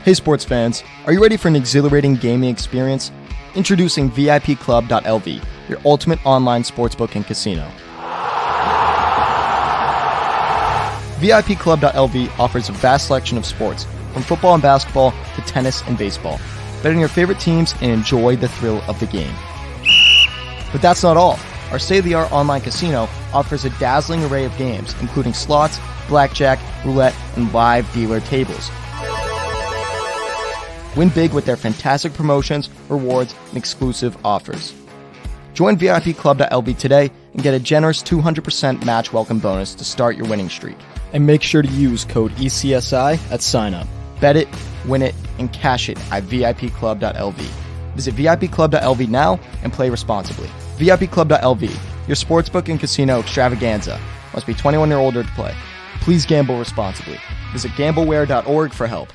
Hey sports fans, are you ready for an exhilarating gaming experience? Introducing VIPclub.lv, your ultimate online sportsbook and casino. VIPclub.lv offers a vast selection of sports, from football and basketball to tennis and baseball. Bet on your favorite teams and enjoy the thrill of the game. But that's not all. Our state-of-the-art online casino offers a dazzling array of games, including slots, blackjack, roulette, and live dealer tables. Win big with their fantastic promotions, rewards, and exclusive offers. Join VIPclub.lv today and get a generous 200% match welcome bonus to start your winning streak. And make sure to use code ECSI at sign-up. Bet it, win it, and cash it at VIPclub.lv. Visit VIPclub.lv now and play responsibly. VIPclub.lv, your sportsbook and casino extravaganza. Must be 21 or older to play. Please gamble responsibly. Visit gambleware.org for help.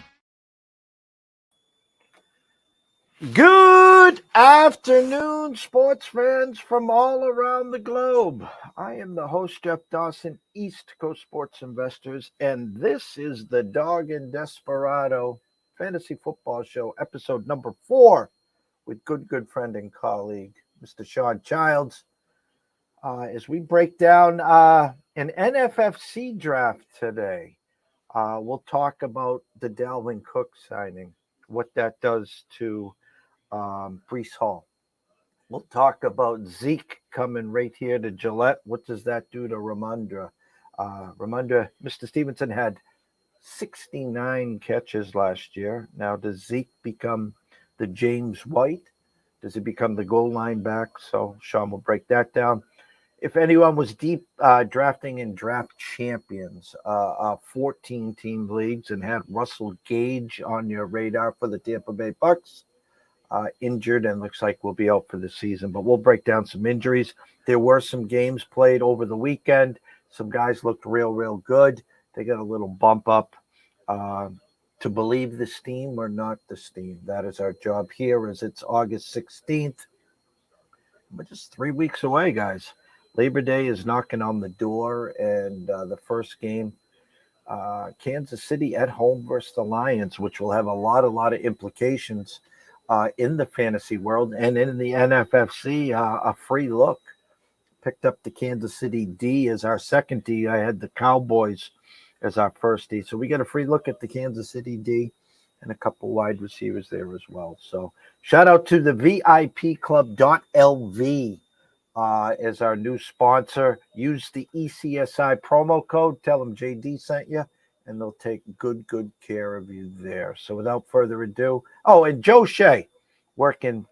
Good afternoon, sports fans from all around the globe. I am the host, Jeff Dawson, East Coast Sports Investors, and this is the Dawg and Desperado Fantasy Football Show, episode number 4, with good friend and colleague, Mr. Shawn Childs. As we break down an NFFC draft today, we'll talk about the Dalvin Cook signing, what that does to Breece Hall. We'll talk about Zeke coming right here to Gillette. What does that do to Ramondre? Mr. Stevenson had 69 catches last year. Now, does Zeke become the James White? Does he become the goal line back? So Shawn will break that down. If anyone was deep drafting in draft champions, 14-team leagues, and had Russell Gage on your radar for the Tampa Bay Bucks, injured and looks like we'll be out for the season, but we'll break down some injuries. There were some games played over the weekend. Some guys looked real good. They got a little bump up to believe the steam or not the steam. That is our job here, as it's August 16th. We're just 3 weeks away, guys. Labor Day is knocking on the door, and the first game, Kansas City at home versus the Lions, which will have a lot of implications in the fantasy world and in the NFFC. A free look. Picked up the Kansas City D as our second D. I had the Cowboys as our first D. So we get a free look at the Kansas City D and a couple wide receivers there as well. So shout out to the VIPclub.lv as our new sponsor. Use the ECSI promo code. Tell them JD sent you, and they'll take good care of you there. So without further ado, and Joe Shea working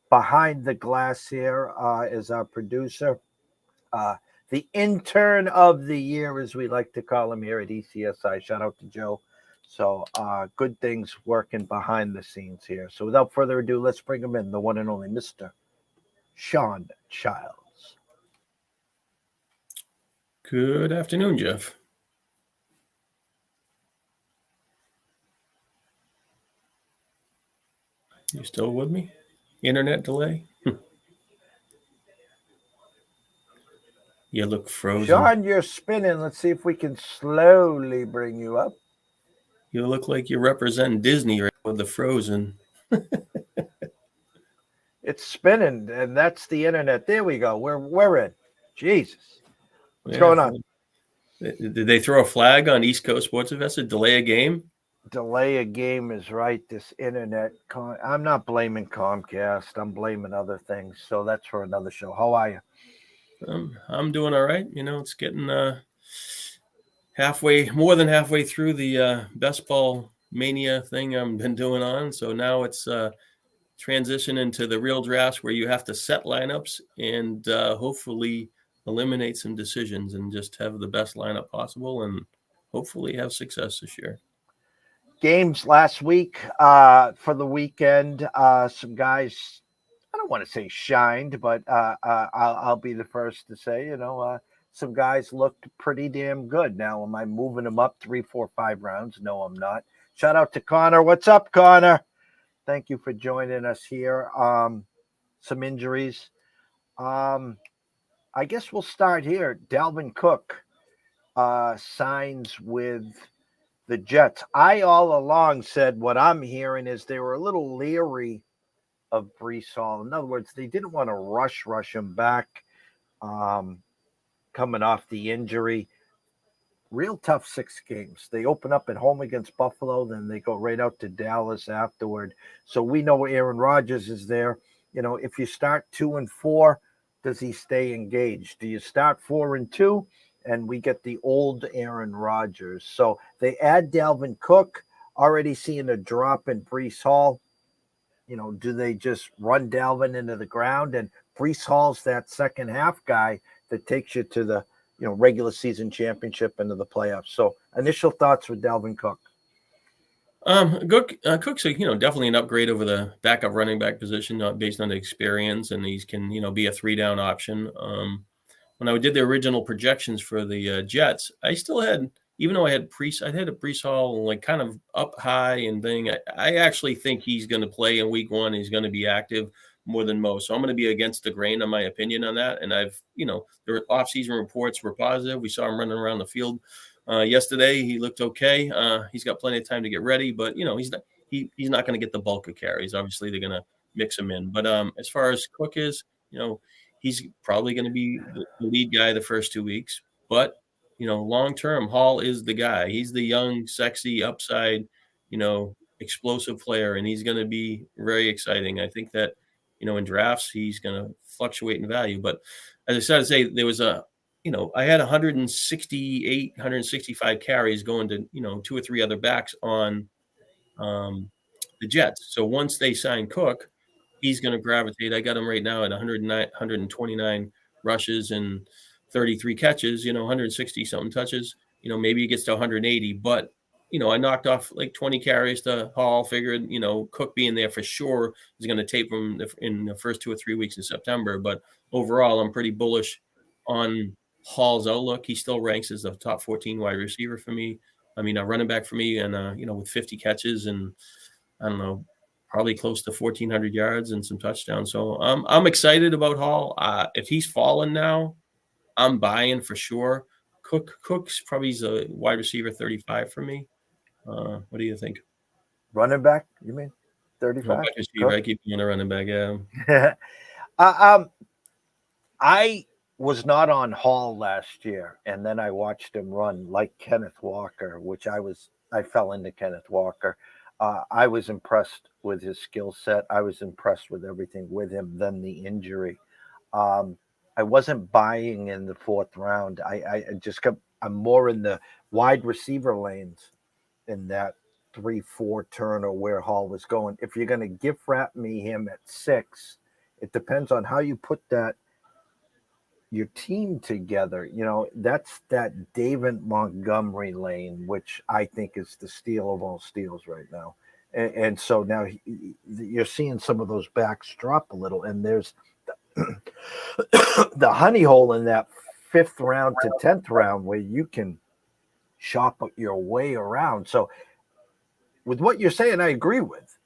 behind the glass here as our producer. The intern of the year, as we like to call him here at ECSI. Shout out to Joe. So good things working behind the scenes here. So without further ado, let's bring him in, the one and only Mr. Shawn Childs. Good afternoon, Jeff. You still with me? Internet delay? You look frozen. Shawn, you're spinning. Let's see if we can slowly bring you up. You look like you're representing Disney right with the frozen. It's spinning, and that's the internet. There we go. We're in. Jesus. What's going on? Did they throw a flag on East Coast Sports Investor? Delay a game? Delay a game is right. This internet. I'm not blaming Comcast. I'm blaming other things. So that's for another show. How are you? I'm doing all right. You know, it's getting more than halfway through the best ball mania thing I've been doing on. So now it's transition into the real drafts where you have to set lineups and hopefully eliminate some decisions and just have the best lineup possible and hopefully have success this year. Games last week for the weekend. Some guys, I don't want to say shined, but I'll be the first to say, some guys looked pretty damn good. Now, am I moving them up 3, 4, 5 rounds? No, I'm not. Shout out to Connor. What's up, Connor? Thank you for joining us here. Some injuries. I guess we'll start here. Dalvin Cook signs with The Jets. I all along said what I'm hearing is they were a little leery of Brees Hall. In other words, they didn't want to rush him back um, coming off the injury. Real tough 6 games. They open up at home against Buffalo, then they go right out to Dallas afterward. So we know Aaron Rodgers is there. If you start 2-4, does he stay engaged? Do you start 4-2? And we get the old Aaron Rodgers. So they add Dalvin Cook, already seeing a drop in Brees Hall. Do they just run Dalvin into the ground? And Brees Hall's that second half guy that takes you to the regular season championship into the playoffs. So initial thoughts with Dalvin Cook. Cook's definitely an upgrade over the backup running back position, based on the experience, and he can be a 3-down option. When I did the original projections for the Jets, I still had, even though I had a Brees Hall like kind of up high and thing. I actually think he's going to play in week 1. He's going to be active more than most. So I'm going to be against the grain on my opinion on that. And their off-season reports were positive. We saw him running around the field yesterday. He looked okay. He's got plenty of time to get ready, but he's not going to get the bulk of carries. Obviously, they're going to mix him in. But as far as Cook is, he's probably going to be the lead guy the first 2 weeks. But long term, Hall is the guy. He's the young, sexy, upside, explosive player, and he's going to be very exciting. I think that in drafts, he's going to fluctuate in value. But as I started to say, there was I had 168, 165 carries going to, 2 or 3 other backs on the Jets. So once they sign Cook, he's going to gravitate. I got him right now at 129 rushes and 33 catches, 160 something touches. Maybe he gets to 180, but I knocked off like 20 carries to Hall. Figured, Cook being there for sure is going to tape him in the first 2 or 3 weeks in September. But overall, I'm pretty bullish on Hall's outlook. He still ranks as the top 14 wide receiver for me. I mean, a running back for me, and with 50 catches and I don't know, probably close to 1,400 yards and some touchdowns. So I'm excited about Hall. If he's fallen now, I'm buying for sure. Cook's probably a wide receiver 35 for me. What do you think? Running back, you mean 35? Wide receiver. I keep doing a running back. Yeah. I was not on Hall last year, and then I watched him run like Kenneth Walker, which I fell into Kenneth Walker. I was impressed with his skill set. I was impressed with everything with him. Then the injury. I wasn't buying in the 4th round. I'm more in the wide receiver lanes in that 3-4 turn or where Hall was going. If you're going to gift wrap me him at 6, it depends on how you put your team together. That's that David Montgomery lane, which I think is the steal of all steals right now. And so now you're seeing some of those backs drop a little, and there's the honey hole in that 5th round to 10th round where you can shop your way around. So with what you're saying, I agree with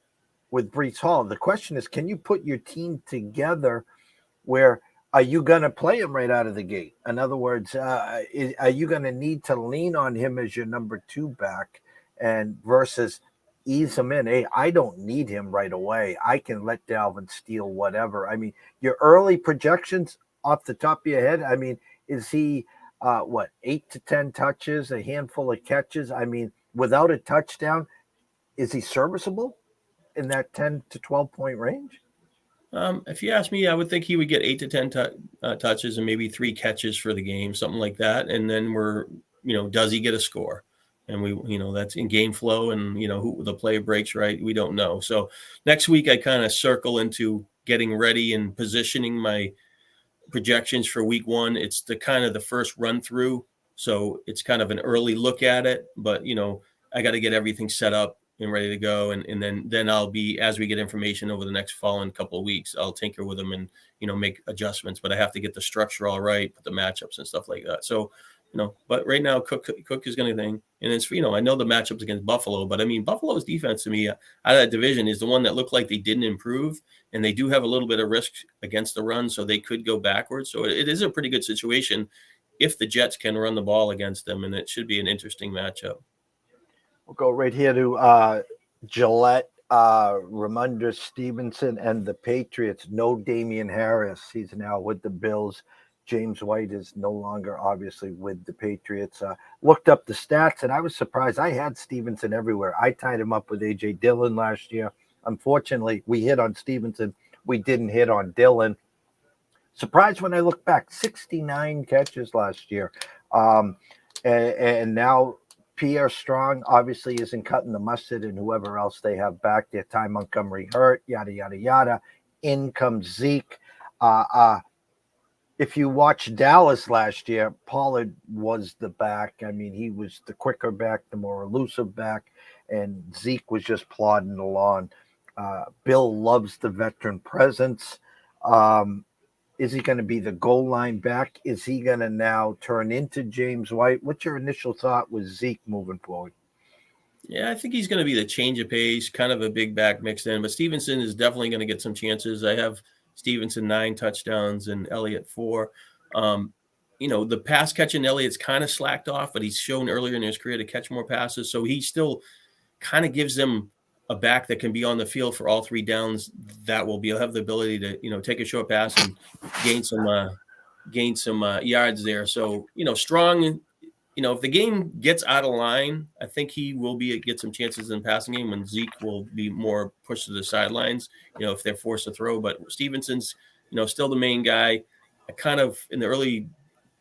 Brees Hall. The question is, can you put your team together where are you going to play him right out of the gate? In other words, are you going to need to lean on him as your number 2 back and versus ease him in? Hey, I don't need him right away. I can let Dalvin steal whatever. I mean, your early projections off the top of your head, I mean, is he 8 to 10 touches, a handful of catches? I mean, without a touchdown, is he serviceable in that 10 to 12 point range? If you ask me, I would think he would get 8 to 10 touches and maybe 3 catches for the game, something like that. And then does he get a score? And that's in game flow, and who the play breaks right, we don't know. So next week I kind of circle into getting ready and positioning my projections for week 1. It's the kind of the first run through, so it's kind of an early look at it. But I got to get everything set up and ready to go, and then I'll be, as we get information over the next following couple of weeks, I'll tinker with them and make adjustments. But I have to get the structure all right, put the matchups and stuff like that. So but right now Cook is going to thing, and it's I know the matchups against Buffalo, but I mean Buffalo's defense to me out of that division is the one that looked like they didn't improve, and they do have a little bit of risk against the run, so they could go backwards. So it is a pretty good situation if the Jets can run the ball against them, and it should be an interesting matchup. We'll go right here to Gillette, Ramondre Stevenson, and the Patriots. No Damian Harris. He's now with the Bills. James White is no longer, obviously, with the Patriots. Looked up the stats, and I was surprised. I had Stevenson everywhere. I tied him up with A.J. Dillon last year. Unfortunately, we hit on Stevenson. We didn't hit on Dillon. Surprised when I look back, 69 catches last year. And now Pierre Strong obviously isn't cutting the mustard, and whoever else they have back there, Ty Montgomery hurt, yada, yada, yada. In comes Zeke. If you watch Dallas last year, Pollard was the back. I mean, he was the quicker back, the more elusive back, and Zeke was just plodding along. Bill loves the veteran presence. Is he going to be the goal line back? Is he going to now turn into James White? What's your initial thought with Zeke moving forward? Yeah, I think he's going to be the change of pace, kind of a big back mixed in. But Stevenson is definitely going to get some chances. I have Stevenson 9 touchdowns and Elliott 4. The pass catching Elliott's kind of slacked off, but he's shown earlier in his career to catch more passes. So he still kind of gives them a back that can be on the field for all 3 downs. That will have the ability to, take a short pass and gain some yards there. So, Strong, if the game gets out of line, I think he will get some chances in the passing game when Zeke will be more pushed to the sidelines, if they're forced to throw. But Stevenson's, still the main guy. I kind of, in the early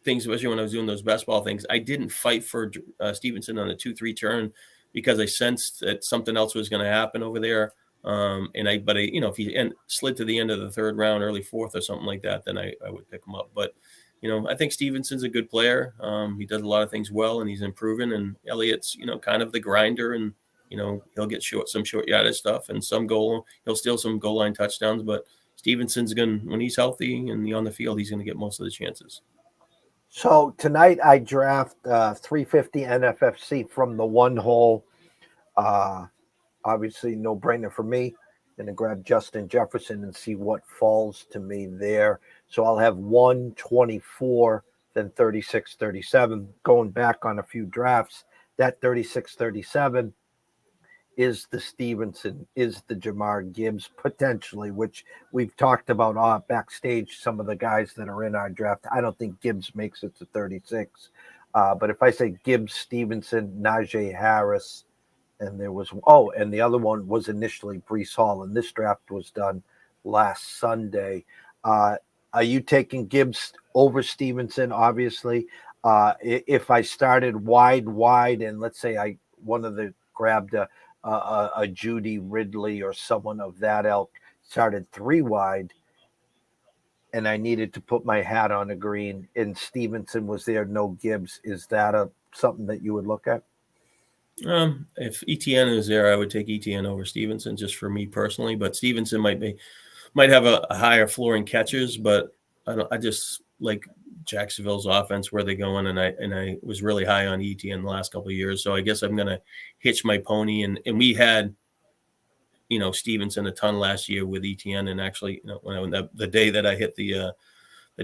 things, especially when I was doing those best ball things, I didn't fight for Stevenson on a 2-3 turn because I sensed that something else was going to happen over there. If he slid to the end of the 3rd round, early 4th or something like that, then I would pick him up. But, I think Stevenson's a good player. He does a lot of things well, and he's improving. And Elliott's, kind of the grinder, and, he'll get some short yardage stuff and he'll steal some goal line touchdowns. But Stevenson's when he's healthy and on the field, he's going to get most of the chances. So tonight I draft 350 NFFC from the one hole. Obviously, no brainer for me. Going to grab Justin Jefferson and see what falls to me there. So I'll have 124, then 36, 37. Going back on a few drafts, that 36, 37 is the Stevenson, is the Jamar Gibbs potentially, which we've talked about backstage, some of the guys that are in our draft. I don't think Gibbs makes it to 36. But if I say Gibbs, Stevenson, Najee Harris, and and the other one was initially Breece Hall, and this draft was done last Sunday. Are you taking Gibbs over Stevenson? Obviously, if I started wide, and let's say grabbed a Judy Ridley or someone of that ilk, started 3 wide, and I needed to put my hat on the green, and Stevenson was there, no Gibbs. Is that something that you would look at? If ETN is there, I would take ETN over Stevenson, just for me personally. But Stevenson might have a higher floor in catches, but I just like Jacksonville's offense, where they're going, and I was really high on ETN the last couple of years. So I guess I'm gonna hitch my pony, and we had Stevenson a ton last year with ETN, and actually when the day that I hit the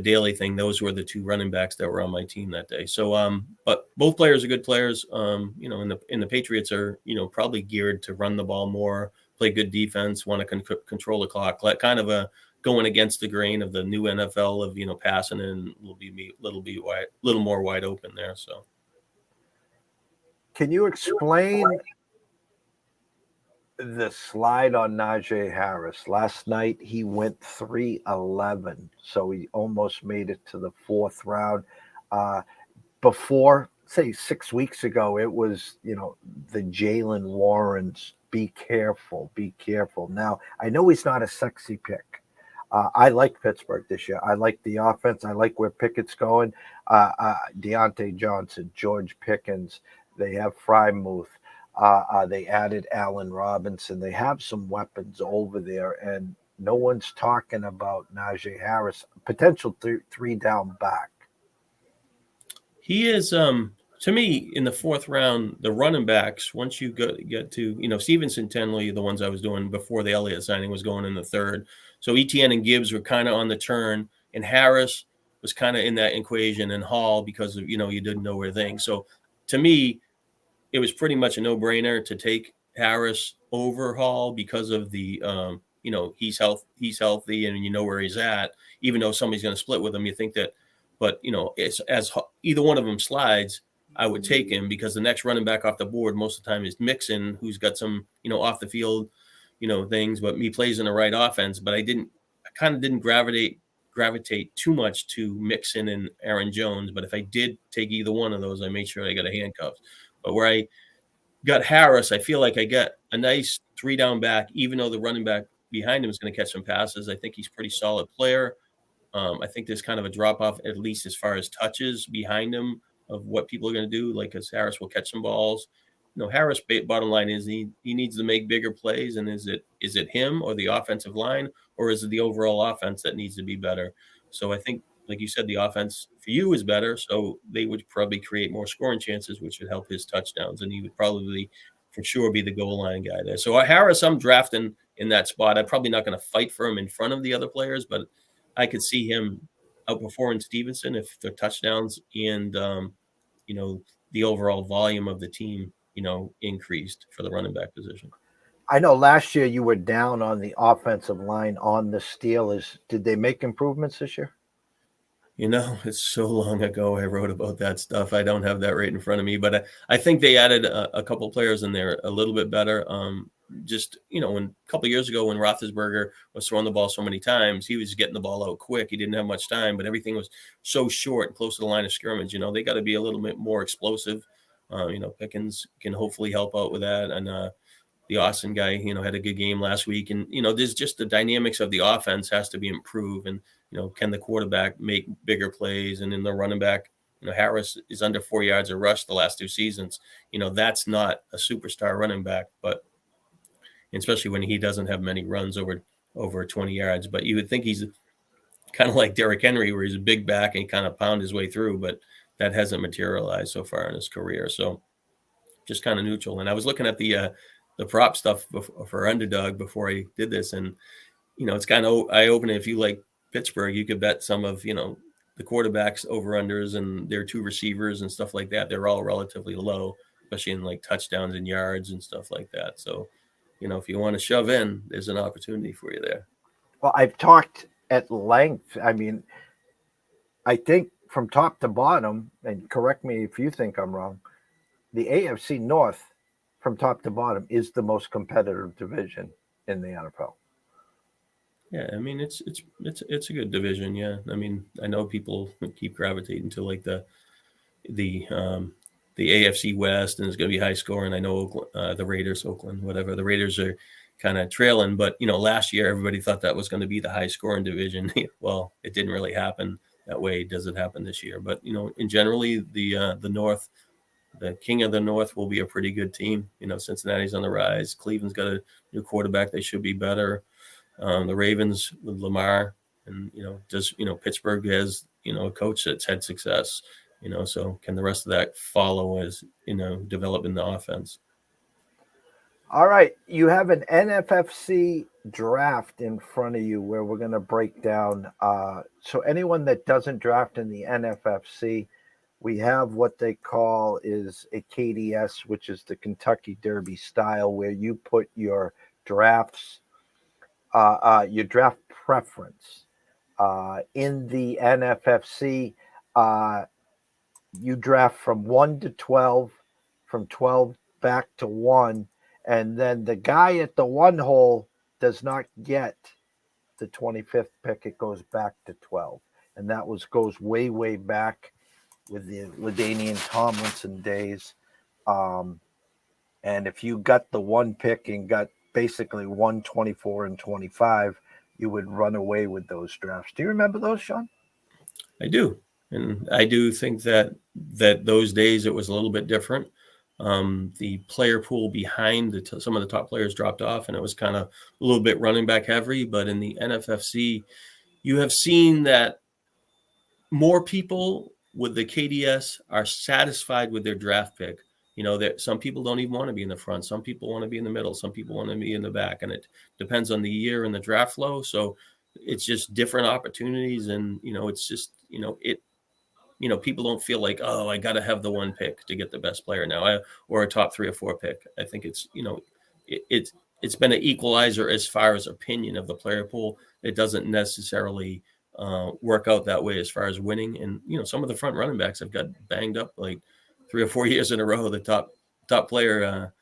daily thing, those were the 2 running backs that were on my team that day. So but both players are good players. And the Patriots are probably geared to run the ball more, play good defense, want to control the clock, kind of a going against the grain of the new NFL of passing and little more wide open there. So can you explain the slide on Najee Harris? Last night he went 3-11, so he almost made it to the 4th round. Before, say 6 weeks ago, it was the Jaylen Warrens. Be careful. Now I know he's not a sexy pick. I like Pittsburgh this year. I like the offense. I like where Pickett's going. Deontay Johnson, George Pickens. They have Frymouth. They added Allen Robinson. They have some weapons over there, and no one's talking about Najee Harris, potential 3 down back. He is, to me, in the 4th round, the running backs, once you get to, Stevenson, Tenley, the ones I was doing before the Elliott signing, was going in the 3rd. So ETN and Gibbs were kind of on the turn, and Harris was kind of in that equation, and Hall, because of, you didn't know where things. So to me, it was pretty much a no-brainer to take Harris over Hall because of the he's healthy and you know where he's at. Even though somebody's going to split with him, you think that, but it's as either one of them slides, I would take him because the next running back off the board most of the time is Mixon, who's got some off the field things, but he plays in the right offense. But I kind of didn't gravitate too much to Mixon and Aaron Jones. But if I did take either one of those, I made sure I got a handcuffs. But where I got Harris, I feel like I got a nice 3-down back, even though the running back behind him is going to catch some passes. I think he's a pretty solid player. I think there's kind of a drop off, at least as far as touches behind him of what people are going to do. Like, because Harris will catch some balls. Harris, bottom line is he needs to make bigger plays. And is it him or the offensive line, or is it the overall offense that needs to be better? So I think, like you said, the offense for you is better. So they would probably create more scoring chances, which would help his touchdowns. And he would probably for sure be the goal line guy there. So Harris, I'm drafting in that spot. I'm probably not going to fight for him in front of the other players, but I could see him outperforming Stevenson if the touchdowns and, the overall volume of the team, increased for the running back position. I know last year you were down on the offensive line on the Steelers. Did they make improvements this year? It's so long ago I wrote about that stuff. I don't have that right in front of me, but I think they added a couple players in there a little bit better. Just, when a couple of years ago when Roethlisberger was throwing the ball so many times, he was getting the ball out quick. He didn't have much time, but everything was so short and close to the line of scrimmage. They got to be a little bit more explosive. Pickens can hopefully help out with that. And the Austin guy, had a good game last week. And, there's just the dynamics of the offense has to be improved. And, can the quarterback make bigger plays? And in the running back, Harris is under 4 yards a rush the last 2 seasons. That's not a superstar running back, but especially when he doesn't have many runs over 20 yards. But you would think he's kind of like Derrick Henry, where he's a big back and he kind of pound his way through, but that hasn't materialized so far in his career. So just kind of neutral. And I was looking at the prop stuff for Underdog before I did this. And, it's kind of eye-opening. If you like Pittsburgh, you could bet some of, the quarterbacks over-unders and their 2 receivers and stuff like that. They're all relatively low, especially in like touchdowns and yards and stuff like that. So, if you want to shove in, there's an opportunity for you there. Well, I've talked at length. I mean, I think from top to bottom, and correct me if you think I'm wrong, the AFC North from top to bottom is the most competitive division in the NFL. Yeah, I mean it's a good division. Yeah, I mean I know people keep gravitating to like the AFC West, and it's going to be high scoring. I know the Raiders, Oakland, whatever. The Raiders are kind of trailing, but last year everybody thought that was going to be the high scoring division. Well, it didn't really happen that way. Does it happen this year? But in generally the North, the king of the North will be a pretty good team. Cincinnati's on the rise. Cleveland's got a new quarterback. They should be better. The Ravens with Lamar, and Pittsburgh has a coach that's had success. So can the rest of that follow as develop in the offense? All right, you have an NFFC draft in front of you where we're going to break down. So anyone that doesn't draft in the NFFC, we have what they call is a KDS, which is the Kentucky Derby style, where you put your drafts. Your draft preference in the NFFC, you draft from 1 to 12, from 12 back to 1, and then the guy at the 1 hole does not get the 25th pick. It goes back to 12, and that goes way back with the LaDainian Tomlinson days. And if you got the 1 pick and got basically 1, 24, and 25, you would run away with those drafts. Do you remember those, Shawn? I do. And I do think that those days it was a little bit different. The player pool behind some of the top players dropped off, and it was kind of a little bit running back heavy. But in the NFFC, you have seen that more people with the KDS are satisfied with their draft pick. That some people don't even want to be in the front. Some people want to be in the middle. Some people want to be in the back. And it depends on the year and the draft flow. So it's just different opportunities. And, it's just, people don't feel like, oh, I got to have the one pick to get the best player now, or a top 3 or 4 pick. I think it's, it's been an equalizer as far as opinion of the player pool. It doesn't necessarily work out that way as far as winning. And, some of the front running backs have got banged up like 3 or 4 years in a row. The top player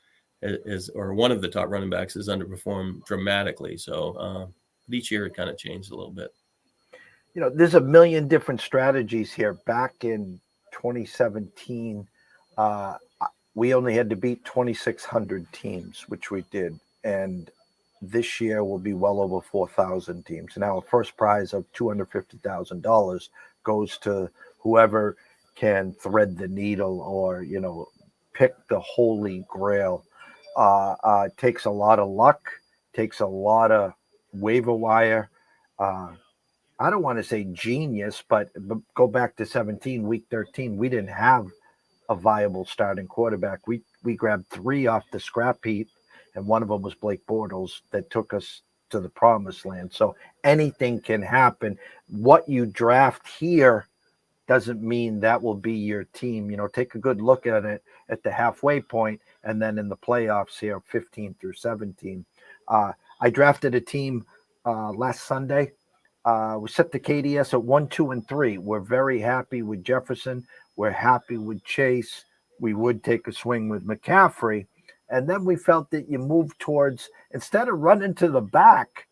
or one of the top running backs has underperformed dramatically. So each year it kind of changed a little bit. There's a million different strategies here. Back in 2017, we only had to beat 2,600 teams, which we did. And this year will be well over 4,000 teams. Now, a first prize of $250,000 goes to whoever can thread the needle or, pick the holy grail. It takes a lot of luck, takes a lot of waiver wire. I don't want to say genius, but go back to 17, week 13, we didn't have a viable starting quarterback. We grabbed 3 off the scrap heap, and one of them was Blake Bortles that took us to the promised land. So anything can happen. What you draft here doesn't mean that will be your team. Take a good look at it at the halfway point, and then in the playoffs here, 15 through 17. I drafted a team last Sunday. We set the KDS at 1, 2, and 3. We're very happy with Jefferson. We're happy with Chase. We would take a swing with McCaffrey. And then we felt that you move towards, instead of running to the back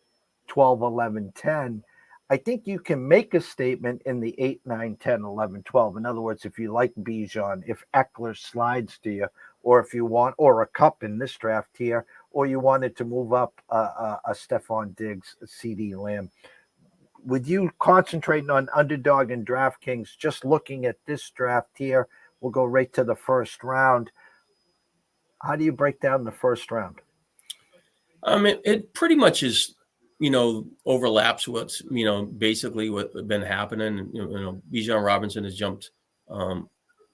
12, 11, 10, I think you can make a statement in the 8, 9, 10, 11, 12. In other words, if you like Bijan, if Eckler slides to you, or if you want, or a Cup in this draft here, or you wanted to move up a Stephon Diggs, a CD Lamb. With you concentrating on underdog and DraftKings, just looking at this draft here, we'll go right to the first round. How do you break down the first round? It pretty much is, overlaps what's, basically what's been happening. Bijan Robinson has jumped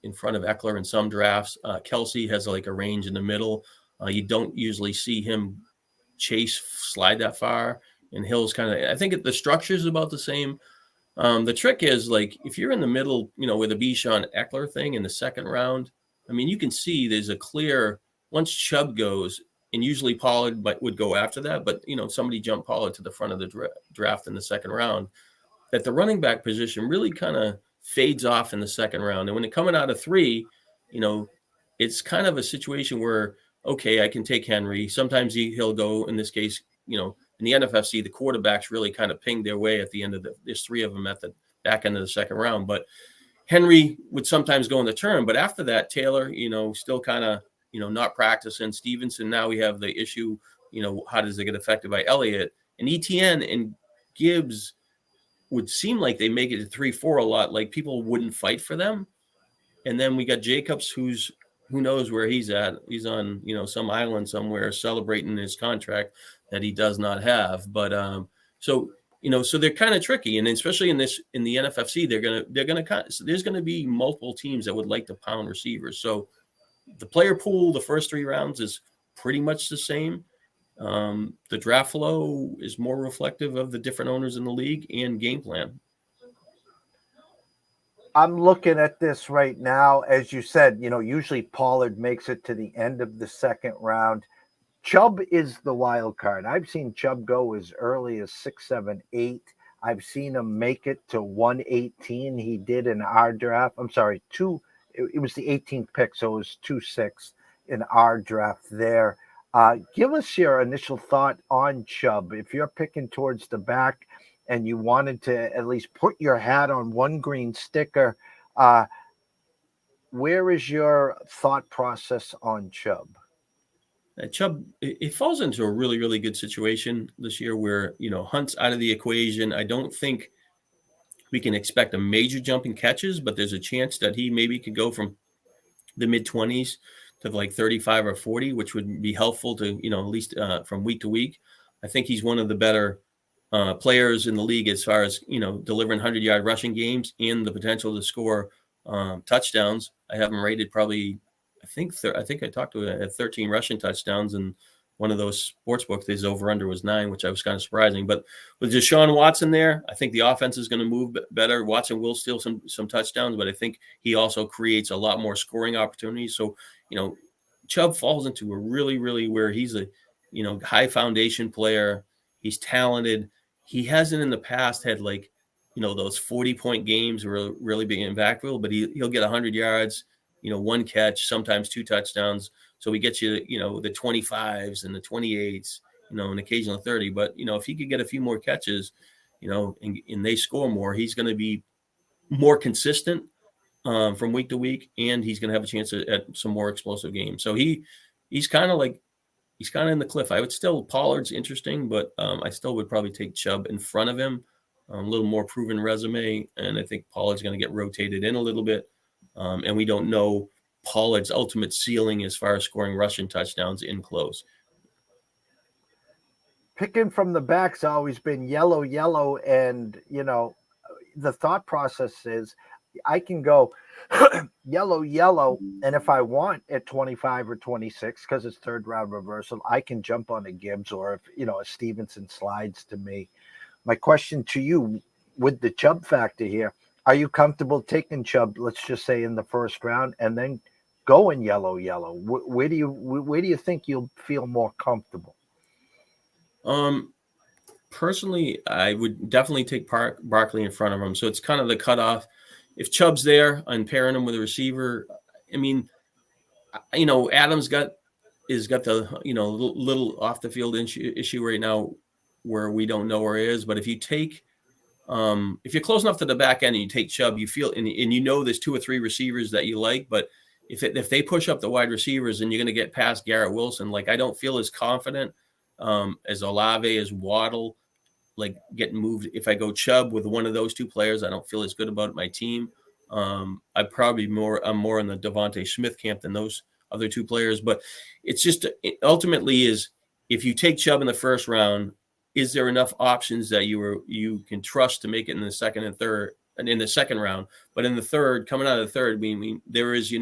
in front of Eckler in some drafts. Kelsey has like a range in the middle. You don't usually see him chase slide that far. And Hill's I think the structure is about the same. The trick is, like, if you're in the middle, with a Bijan Eckler thing in the second round, you can see there's a clear, once Chubb goes, and usually Pollard would go after that, but, somebody jumped Pollard to the front of the draft in the second round, that the running back position really kind of fades off in the second round. And when they're coming out of 3, it's kind of a situation where, okay, I can take Henry. Sometimes he'll go, in this case, in the NFFC, the quarterbacks really kind of pinged their way at the end of there's 3 of them at the back end of the second round. But Henry would sometimes go in the turn. But after that, Taylor, still kind of, not practicing. Stevenson, now we have the issue, how does it get affected by Elliott? And ETN and Gibbs would seem like they make it to 3-4 a lot, like people wouldn't fight for them. And then we got Jacobs, who knows where he's at. He's on, some island somewhere celebrating his contract that he does not have. But so they're kind of tricky. And especially in the NFFC, there's going to be multiple teams that would like to pound receivers. So the player pool, the first 3 rounds is pretty much the same. The draft flow is more reflective of the different owners in the league and game plan. I'm looking at this right now. As you said, usually Pollard makes it to the end of the second round. Chubb is the wild card. I've seen Chubb go as early as 6, 7, 8. I've seen him make it to 118. He did in our draft. I'm sorry, 2. It was the 18th pick, so it was 2-6 in our draft there. Give us your initial thought on Chubb. If you're picking towards the back and you wanted to at least put your hat on one green sticker, where is your thought process on Chubb? Chubb, it falls into a really, really good situation this year where, Hunt's out of the equation. I don't think we can expect a major jump in catches, but there's a chance that he maybe could go from the mid-20s to like 35 or 40, which would be helpful to, at least from week to week. I think he's one of the better players in the league as far as, delivering 100-yard rushing games and the potential to score touchdowns. I have him rated probably, I think I talked to it at 13 rushing touchdowns, and one of those sports books, his over-under was 9, which I was kind of surprising. But with Deshaun Watson there, I think the offense is going to move better. Watson will steal some touchdowns, but I think he also creates a lot more scoring opportunities. So, Chubb falls into a really, really where he's a, high foundation player. He's talented. He hasn't in the past had like, those 40-point games were really being impactful, but he'll get 100 yards, one catch, sometimes 2 touchdowns. So he gets you, the 25s and the 28s, and occasionally 30. But, if he could get a few more catches, and they score more, he's going to be more consistent from week to week, and he's going to have a chance at some more explosive games. So he's kind of in the cliff. I would still, Pollard's interesting, but I still would probably take Chubb in front of him. A little more proven resume, and I think Pollard's going to get rotated in a little bit. And we don't know Pollard's ultimate ceiling as far as scoring rushing touchdowns in close. Picking from the back's always been yellow, and the thought process is I can go yellow, and if I want at 25 or 26 because it's third round reversal, I can jump on a Gibbs, or if a Stevenson slides to me. My question to you, with the Chubb factor here, are you comfortable taking Chubb, let's just say in the first round, and then going yellow? Where do you think you'll feel more comfortable? Personally, I would definitely take Barkley in front of him. So it's kind of the cutoff. If Chubb's there and pairing him with a receiver, I mean, Adams got the little off the field issue right now, where we don't know where he is. But if you take, if you're close enough to the back end and you take Chubb, you feel, and there's 2 or 3 receivers that you like, but if they push up the wide receivers and you're going to get past Garrett Wilson, like I don't feel as confident as Olave, as Waddle, like getting moved. If I go Chubb with one of those 2 players, I don't feel as good about my team. I'm more in the Devontae Smith camp than those other 2 players. But it's just ultimately is, if you take Chubb in the first round, is there enough options that you can trust to make it in the second and third, and in the second round? But in the third, coming out of the third, there is,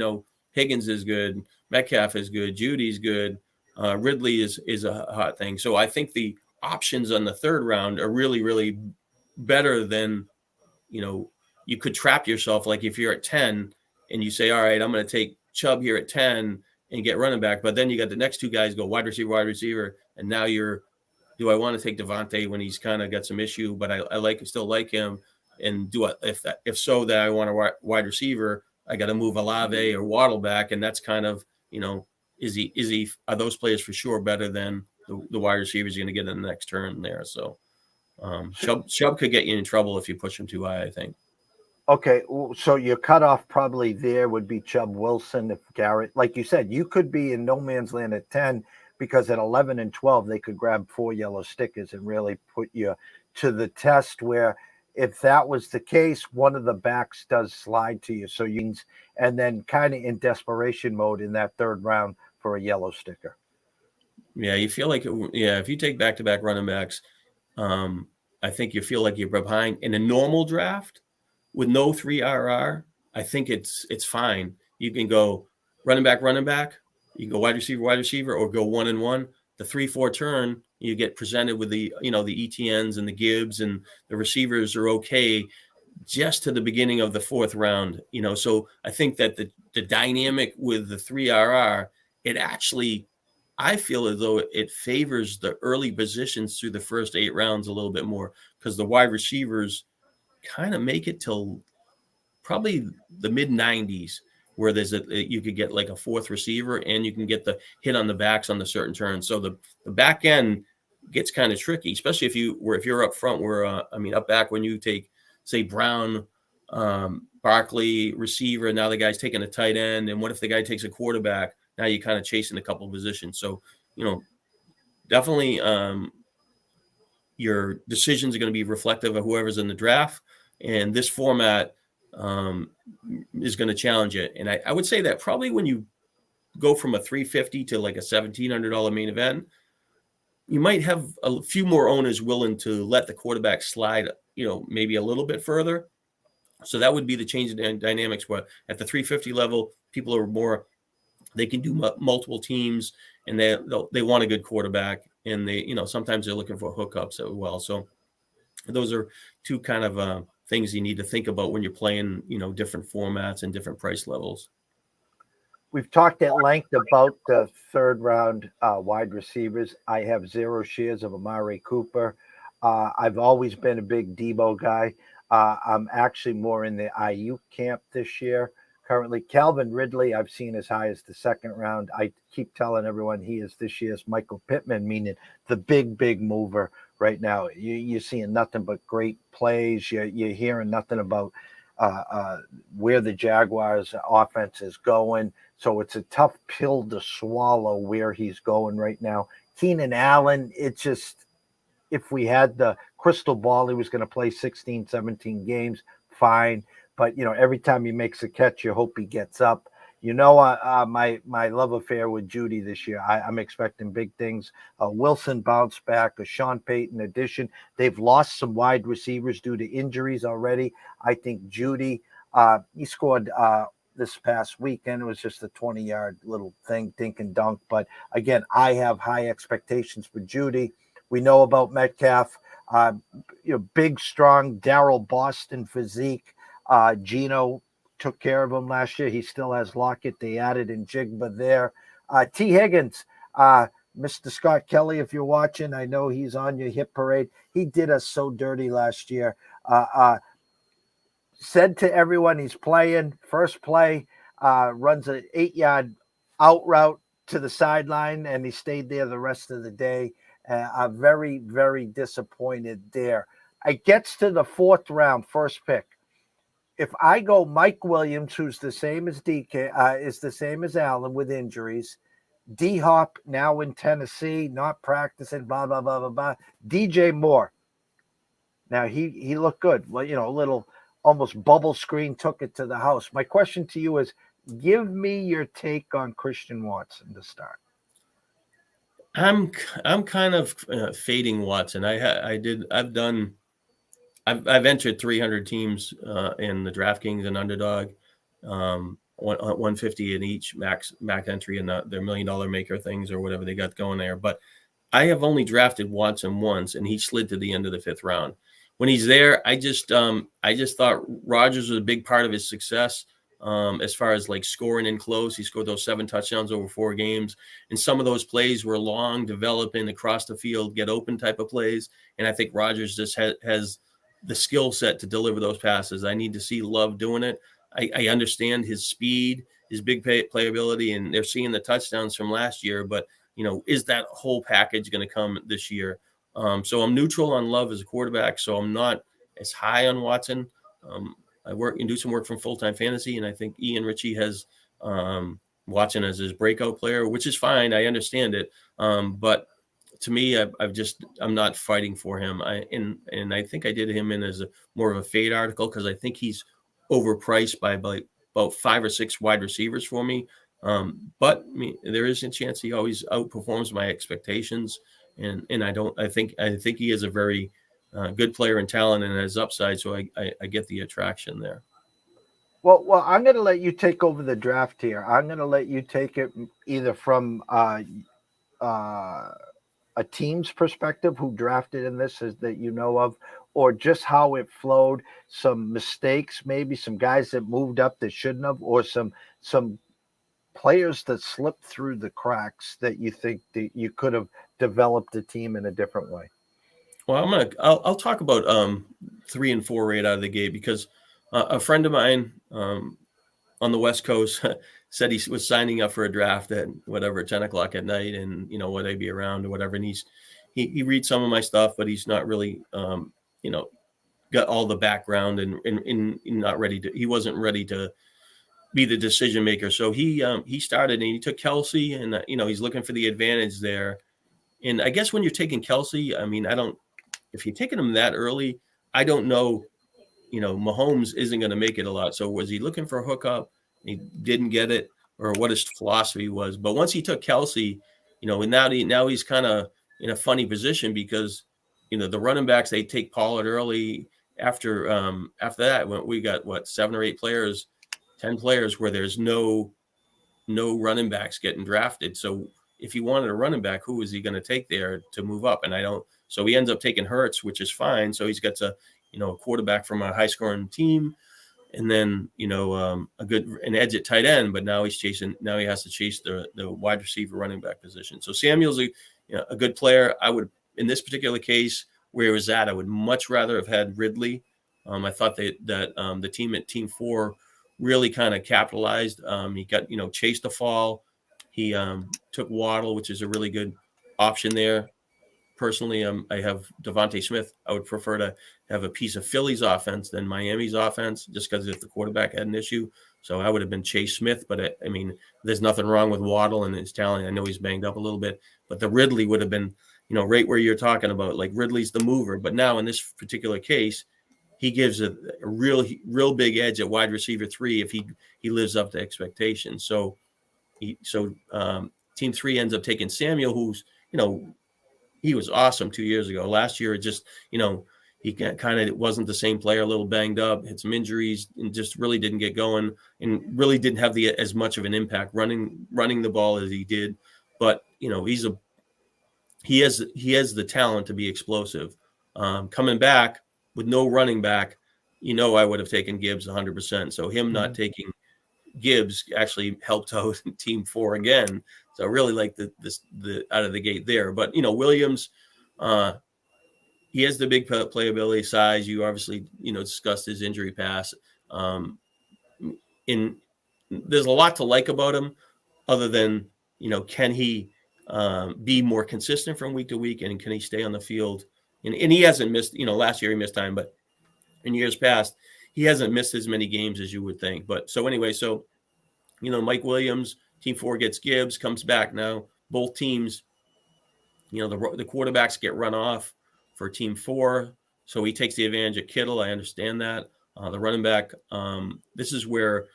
Higgins is good, Metcalf is good, Judy's good, Ridley is a hot thing. So I think the options on the third round are really, really better than, you could trap yourself. Like if you're at 10 and you say, all right, I'm going to take Chubb here at 10 and get running back, but then you got the next 2 guys go wide receiver, and now do I want to take Devontae when he's kind of got some issue, but I still like him? And if so, that I want a wide receiver, I got to move Olave or Waddle back. And that's kind of, are those players for sure better than the wide receivers you're going to get in the next turn there? So Chubb could get you in trouble if you push him too high, I think. Okay, so your cutoff probably there would be Chubb, Wilson. If Garrett, like you said, you could be in no man's land at 10, because at 11 and 12, they could grab 4 yellow stickers and really put you to the test, where if that was the case, one of the backs does slide to you. So and then kind of in desperation mode in that third round for a yellow sticker. Yeah, you feel like, if you take back-to-back running backs, I think you feel like you're behind. In a normal draft with no 3 RR, I think it's fine. You can go running back. You can go wide receiver, or go 1-1. The 3-4 turn, you get presented with the ETNs and the Gibbs, and the receivers are okay just to the beginning of the 4th round. So I think that the dynamic with the 3 RR, it actually, I feel as though it favors the early positions through the first 8 rounds a little bit more, because the wide receivers kind of make it till probably the mid 90s, where you could get like a 4th receiver, and you can get the hit on the backs on the certain turns. So the back end gets kind of tricky, especially if you're up front, where up back, when you take, say, Brown, Barkley receiver, now the guy's taking a tight end, and what if the guy takes a quarterback? Now you're kind of chasing a couple of positions. So definitely your decisions are going to be reflective of whoever's in the draft, and this format is going to challenge it. And I would say that probably when you go from a $350 to like a $1,700 main event, you might have a few more owners willing to let the quarterback slide, maybe a little bit further. So that would be the change in dynamics, where at the $350 level, people are more, they can do multiple teams and they want a good quarterback, and sometimes they're looking for hookups as well. So those are two kind of things you need to think about when you're playing, different formats and different price levels. We've talked at length about the third round wide receivers. I have 0 shares of Amari Cooper. I've always been a big Debo guy. I'm actually more in the IU camp this year. Currently, Calvin Ridley, I've seen as high as the second round. I keep telling everyone he is this year's Michael Pittman, meaning the big mover right now. You're seeing nothing but great plays. You're hearing nothing about where the Jaguars' offense is going. So it's a tough pill to swallow where he's going right now. Keenan Allen, it's just, if we had the crystal ball, he was going to play 16, 17 games, fine. But, every time he makes a catch, you hope he gets up. My love affair with Judy this year, I'm expecting big things. Wilson bounced back, a Sean Payton addition. They've lost some wide receivers due to injuries already. I think Judy, he scored this past weekend. It was just a 20-yard little thing, dink and dunk. But again, I have high expectations for Judy. We know about Metcalf, big, strong Darryl Boston physique. Gino took care of him last year. He still has Lockett. They added in Jigba there. T. Higgins, Mr. Scott Kelly, if you're watching, I know he's on your hit parade. He did us so dirty last year. Said to everyone he's playing, first play, runs an 8-yard out route to the sideline, and he stayed there the rest of the day. I'm very, very disappointed there. It gets to the 4th round, first pick. If I go Mike Williams, who's the same as DK, is the same as Allen with injuries, D-Hop now in Tennessee, not practicing, blah, blah, blah, blah, blah. DJ Moore. Now, he looked good. Well, a little almost bubble screen took it to the house. My question to you is, give me your take on Christian Watson to start. I'm kind of fading Watson. I've entered 300 teams in the DraftKings and Underdog, 150 in each max entry in their $1 million maker things or whatever they got going there. But I have only drafted Watson once, and he slid to the end of the 5th round. When he's there, I just thought Rodgers was a big part of his success. As far as like scoring in close, he scored those 7 touchdowns over 4 games. And some of those plays were long, developing across the field, get open type of plays. And I think Rodgers just has the skill set to deliver those passes. I need to see Love doing it. I understand his speed, his big playability, and they're seeing the touchdowns from last year. But, is that whole package going to come this year? So I'm neutral on Love as a quarterback. So I'm not as high on Watson. I work and do some work from Full-Time Fantasy, and I think Ian Ritchie has Watson as his breakout player, which is fine. I understand it. But to me, I'm not fighting for him. And I think I did him in as more of a fade article because I think he's overpriced by about 5 or 6 wide receivers for me. But there is a chance he always outperforms my expectations. And I think he is a very good player and talent and has upside. So I get the attraction there. Well, I'm going to let you take over the draft here. I'm going to let you take it either from a team's perspective who drafted in this that you know of, or just how it flowed, some mistakes, maybe some guys that moved up that shouldn't have, or some players that slipped through the cracks that you think that you could have developed a team in a different way. Well, I'll talk about 3 and 4 right out of the gate because a friend of mine on the West Coast said he was signing up for a draft at 10 o'clock at night, and would I be around or whatever. And he reads some of my stuff, but he's not really got all the background and not ready to. He wasn't ready to be the decision maker. So he started and he took Kelsey, and he's looking for the advantage there. And I guess when you're taking Kelsey, if you're taking him that early, I don't know. Mahomes isn't going to make it a lot. So was he looking for a hookup? He didn't get it, or what his philosophy was. But once he took Kelsey, and now he's kind of in a funny position because, the running backs, they take Pollard early. After that, when we got 7 or 8 players, 10 players where there's no running backs getting drafted. So if he wanted a running back, who was he going to take there to move up? And so he ends up taking Hurts, which is fine. So he's got a quarterback from a high scoring team, and then, an edge at tight end, but now he has to chase the wide receiver running back position. So Samuel's a good player. I would, in this particular case where he was at, I would much rather have had Ridley. I thought that the team at Team 4 really kind of capitalized. He got, chased the fall. He took Waddle, which is a really good option there. Personally, I have Devontae Smith. I would prefer to have a piece of Philly's offense than Miami's offense, just because if the quarterback had an issue. So I would have been Chase Smith, but I mean, there's nothing wrong with Waddle and his talent. I know he's banged up a little bit, but the Ridley would have been, right where you're talking about, like Ridley's the mover. But now in this particular case, he gives a real big edge at wide receiver 3 if he lives up to expectations. So Team 3 ends up taking Samuel, who's, he was awesome 2 years ago. Last year, it just, he kind of wasn't the same player, a little banged up, had some injuries, and just really didn't get going, and really didn't have as much of an impact running the ball as he did. But he has the talent to be explosive. Coming back with no running back, I would have taken Gibbs 100%. So him not taking Gibbs actually helped out Team 4 again. So I really like the out of the gate there. But Williams, he has the big playability, size. You obviously discussed his injury past. There's a lot to like about him, other than can he be more consistent from week to week, and can he stay on the field? And he hasn't missed. Last year he missed time, but in years past he hasn't missed as many games as you would think. But so anyway, Mike Williams, Team 4 gets Gibbs, comes back now. Both teams, the quarterbacks get run off for Team 4. So he takes the advantage of Kittle. I understand that. The running back, this is where,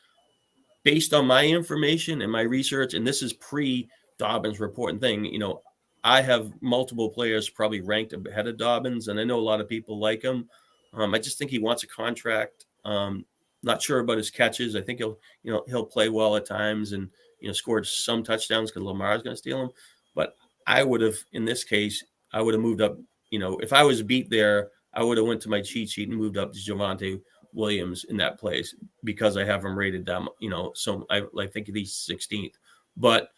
based on my information and my research, and this is pre-Dobbins report and thing, I have multiple players probably ranked ahead of Dobbins, and I know a lot of people like him. I just think he wants a contract. Not sure about his catches. I think he'll play well at times, and scored some touchdowns because Lamar's going to steal him. But I would have, in this case, I would have moved up. If I was beat there, I would have went to my cheat sheet and moved up to Javonte Williams in that place, because I have him rated down. So I think he's 16th. But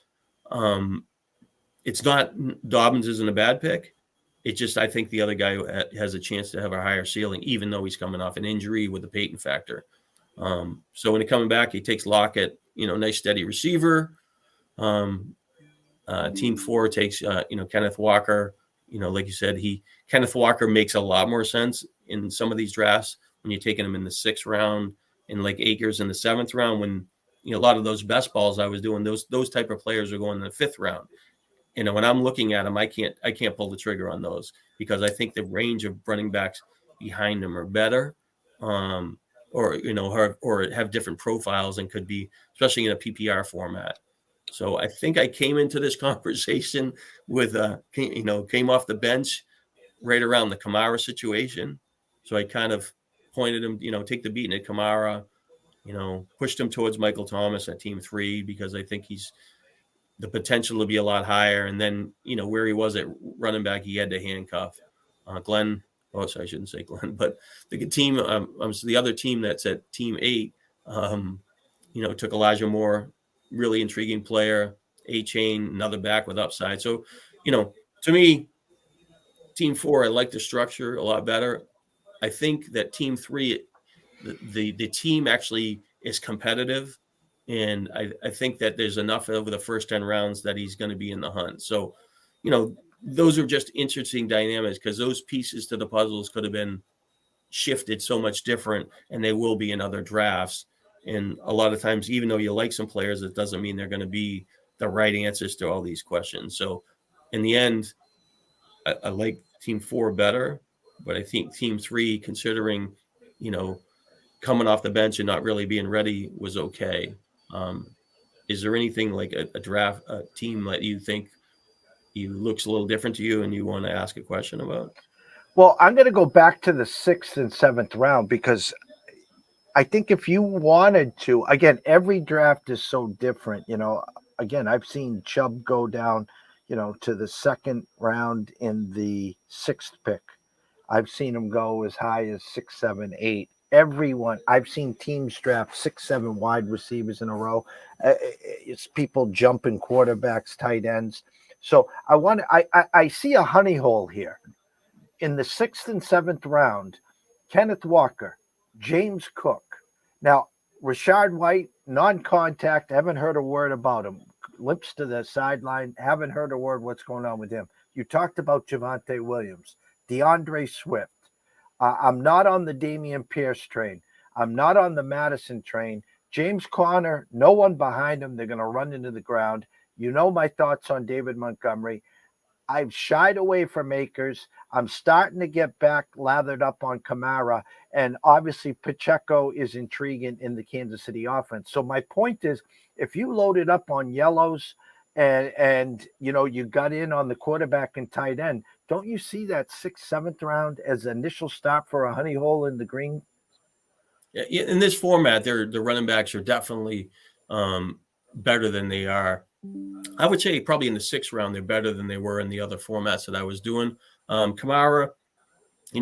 it's not, Dobbins isn't a bad pick. It's just, I think the other guy has a chance to have a higher ceiling, even though he's coming off an injury with the Peyton factor. So when he's coming back, he takes Lockett, nice steady receiver. Team 4 takes, Kenneth Walker. Like you said, Kenneth Walker makes a lot more sense in some of these drafts when you're taking him in the 6th round, and like Akers in the 7th round, when, a lot of those best balls I was doing, those type of players are going in the 5th round. When I'm looking at them, I can't pull the trigger on those, because I think the range of running backs behind them are better. Or have different profiles, and could be, especially in a PPR format. So I think I came into this conversation with, came off the bench right around the Kamara situation. So I kind of pointed him, take the beating at Kamara, pushed him towards Michael Thomas at Team 3, because I think he's the potential to be a lot higher. And then, where he was at running back, he had to handcuff Glenn. Oh, sorry, I shouldn't say Glenn, but the team, the other team that's at Team 8, took Elijah Moore, really intriguing player, A-Chain, another back with upside. So, to me, Team 4, I like the structure a lot better. I think that Team 3, the team actually is competitive, and I think that there's enough over the first 10 rounds that he's going to be in the hunt. So, those are just interesting dynamics, because those pieces to the puzzles could have been shifted so much different, and they will be in other drafts. And a lot of times, even though you like some players, it doesn't mean they're going to be the right answers to all these questions. So in the end, I like Team 4 better, but I think Team 3, considering, coming off the bench and not really being ready, was okay. Is there anything like a draft team that you think looks a little different to you and you want to ask a question about? Well, I'm going to go back to the 6th and 7th round, because I think if you wanted to, again, every draft is so different. again, I've seen Chubb go down, to the second round in the sixth pick. I've seen him go as high as 6, 7, 8. Everyone, I've seen teams draft 6, 7 wide receivers in a row. It's people jumping quarterbacks, tight ends. So I see a honey hole here in the sixth and seventh round. Kenneth Walker, James Cook. Now, Rashard White, non-contact. Haven't heard a word about him. Limps to the sideline. Haven't heard a word what's going on with him. You talked about Javonte Williams, DeAndre Swift. I'm not on the Damian Pierce train. I'm not on the Madison train. James Conner, no one behind him. They're going to run into the ground. You know my thoughts on David Montgomery. I've shied away from Akers. I'm starting to get back lathered up on Kamara. And obviously, Pacheco is intriguing in the Kansas City offense. So my point is, if you loaded up on yellows and you got in on the quarterback and tight end, don't you see that 6th, 7th round as an initial stop for a honey hole in the green? Yeah, in this format, the running backs are definitely better than they are. I would say probably in the 6th round, they're better than they were in the other formats that I was doing. Kamara,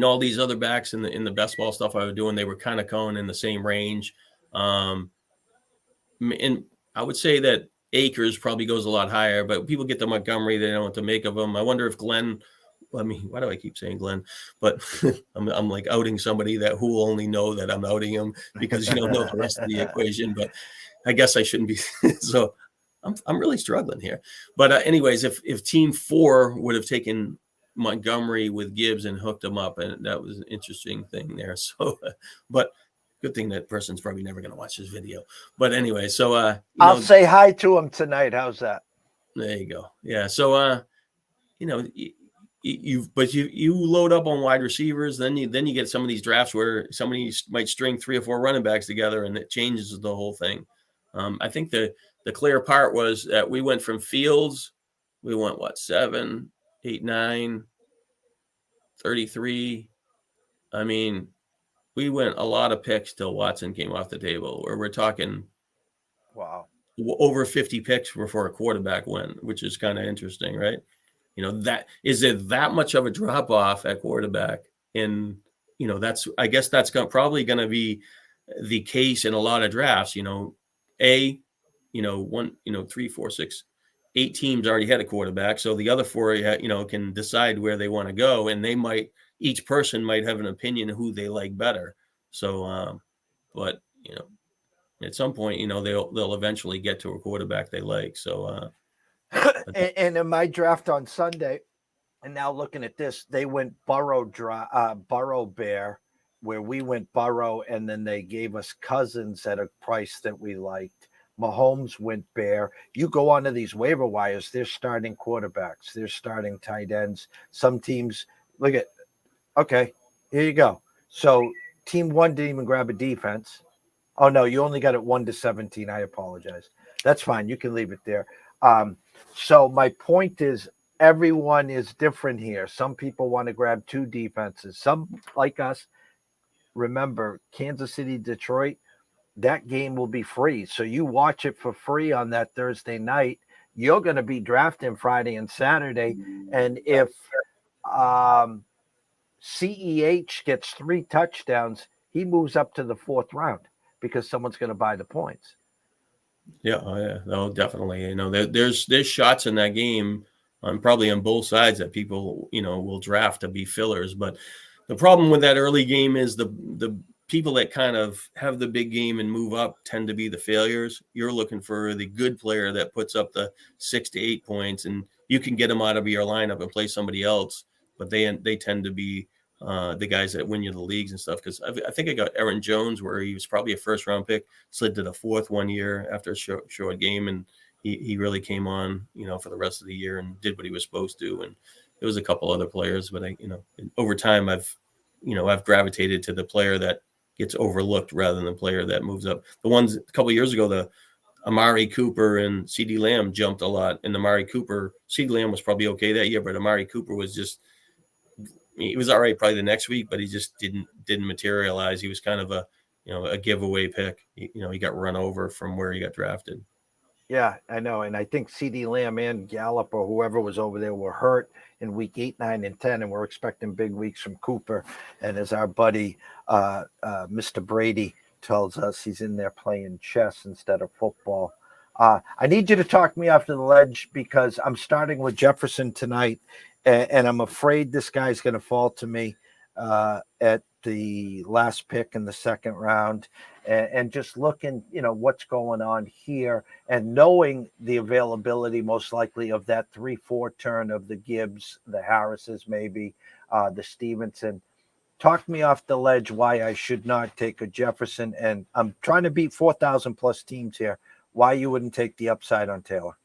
all these other backs in the best ball stuff I was doing, they were kind of going in the same range. And I would say that Akers probably goes a lot higher, but people get to Montgomery, they don't know what to make of him. I wonder if Glenn, why do I keep saying Glenn? But I'm like outing somebody who will only know that I'm outing him because you don't know the rest of the equation. But I guess I shouldn't be. So I'm really struggling here. But anyways, if Team 4 would have taken Montgomery with Gibbs and hooked him up, and that was an interesting thing there. So, but good thing that person's probably never going to watch this video. But anyway, so I'll say hi to him tonight. How's that? There you go. Yeah. So you load up on wide receivers, then you get some of these drafts where somebody might string 3 or 4 running backs together, and it changes the whole thing. I think the clear part was that we went from Fields, we went 7, 8, 9, 33. I mean, we went a lot of picks till Watson came off the table, where we're talking, wow, over 50 picks before a quarterback went, which is kind of interesting, right? That is it that much of a drop off at quarterback? And I guess that's probably going to be the case in a lot of drafts. 3, 4, 6, 8 teams already had a quarterback, so the other 4 can decide where they want to go, and each person might have an opinion of who they like better. So but at some point they'll eventually get to a quarterback they like. So and in my draft on Sunday, and now looking at this, they went Burrow Bear, where we went Burrow, and then they gave us Cousins at a price that we liked. Mahomes went Bear. You go onto these waiver wires, they're starting quarterbacks, they're starting tight ends. Some teams, look at, okay, here you go. So team 1 didn't even grab a defense. Oh, no, you only got it 1 to 17. I apologize. That's fine. You can leave it there. So my point is, everyone is different here. Some people want to grab 2 defenses. Some, like us, remember Kansas City, Detroit, that game will be free. So you watch it for free on that Thursday night. You're going to be drafting Friday and Saturday. And if CEH gets 3 touchdowns, he moves up to the 4th round because someone's going to buy the points. Yeah, no, definitely. There's shots in that game, probably on both sides, that people will draft to be fillers. But the problem with that early game is the people that kind of have the big game and move up tend to be the failures. You're looking for the good player that puts up the 6 to 8 points, and you can get them out of your lineup and play somebody else. But they tend to be the guys that win you the leagues and stuff. Because I think I got Aaron Jones, where he was probably a 1st round pick, slid to the 4th one year after a short game, and he really came on, for the rest of the year and did what he was supposed to. And there was a couple other players, but over time I've gravitated to the player that gets overlooked rather than the player that moves up. The ones a couple of years ago, the Amari Cooper and CeeDee Lamb jumped a lot, and CeeDee Lamb was probably okay that year, but Amari Cooper was he was all right probably the next week, but he just didn't materialize. He was kind of a giveaway pick. He got run over from where he got drafted. Yeah, I know. And I think CD Lamb and Gallup or whoever was over there were hurt in week 8, 9, and 10. And we're expecting big weeks from Cooper. And as our buddy, Mr. Brady, tells us, he's in there playing chess instead of football. I need you to talk me off to the ledge because I'm starting with Jefferson tonight. And I'm afraid this guy's going to fall to me at the last pick in the second round. And just looking, what's going on here and knowing the availability most likely of that 3-4 turn of the Gibbs, the Harrises, maybe the Stevenson. Talk me off the ledge why I should not take a Jefferson. And I'm trying to beat 4,000 plus teams here. Why you wouldn't take the upside on Taylor?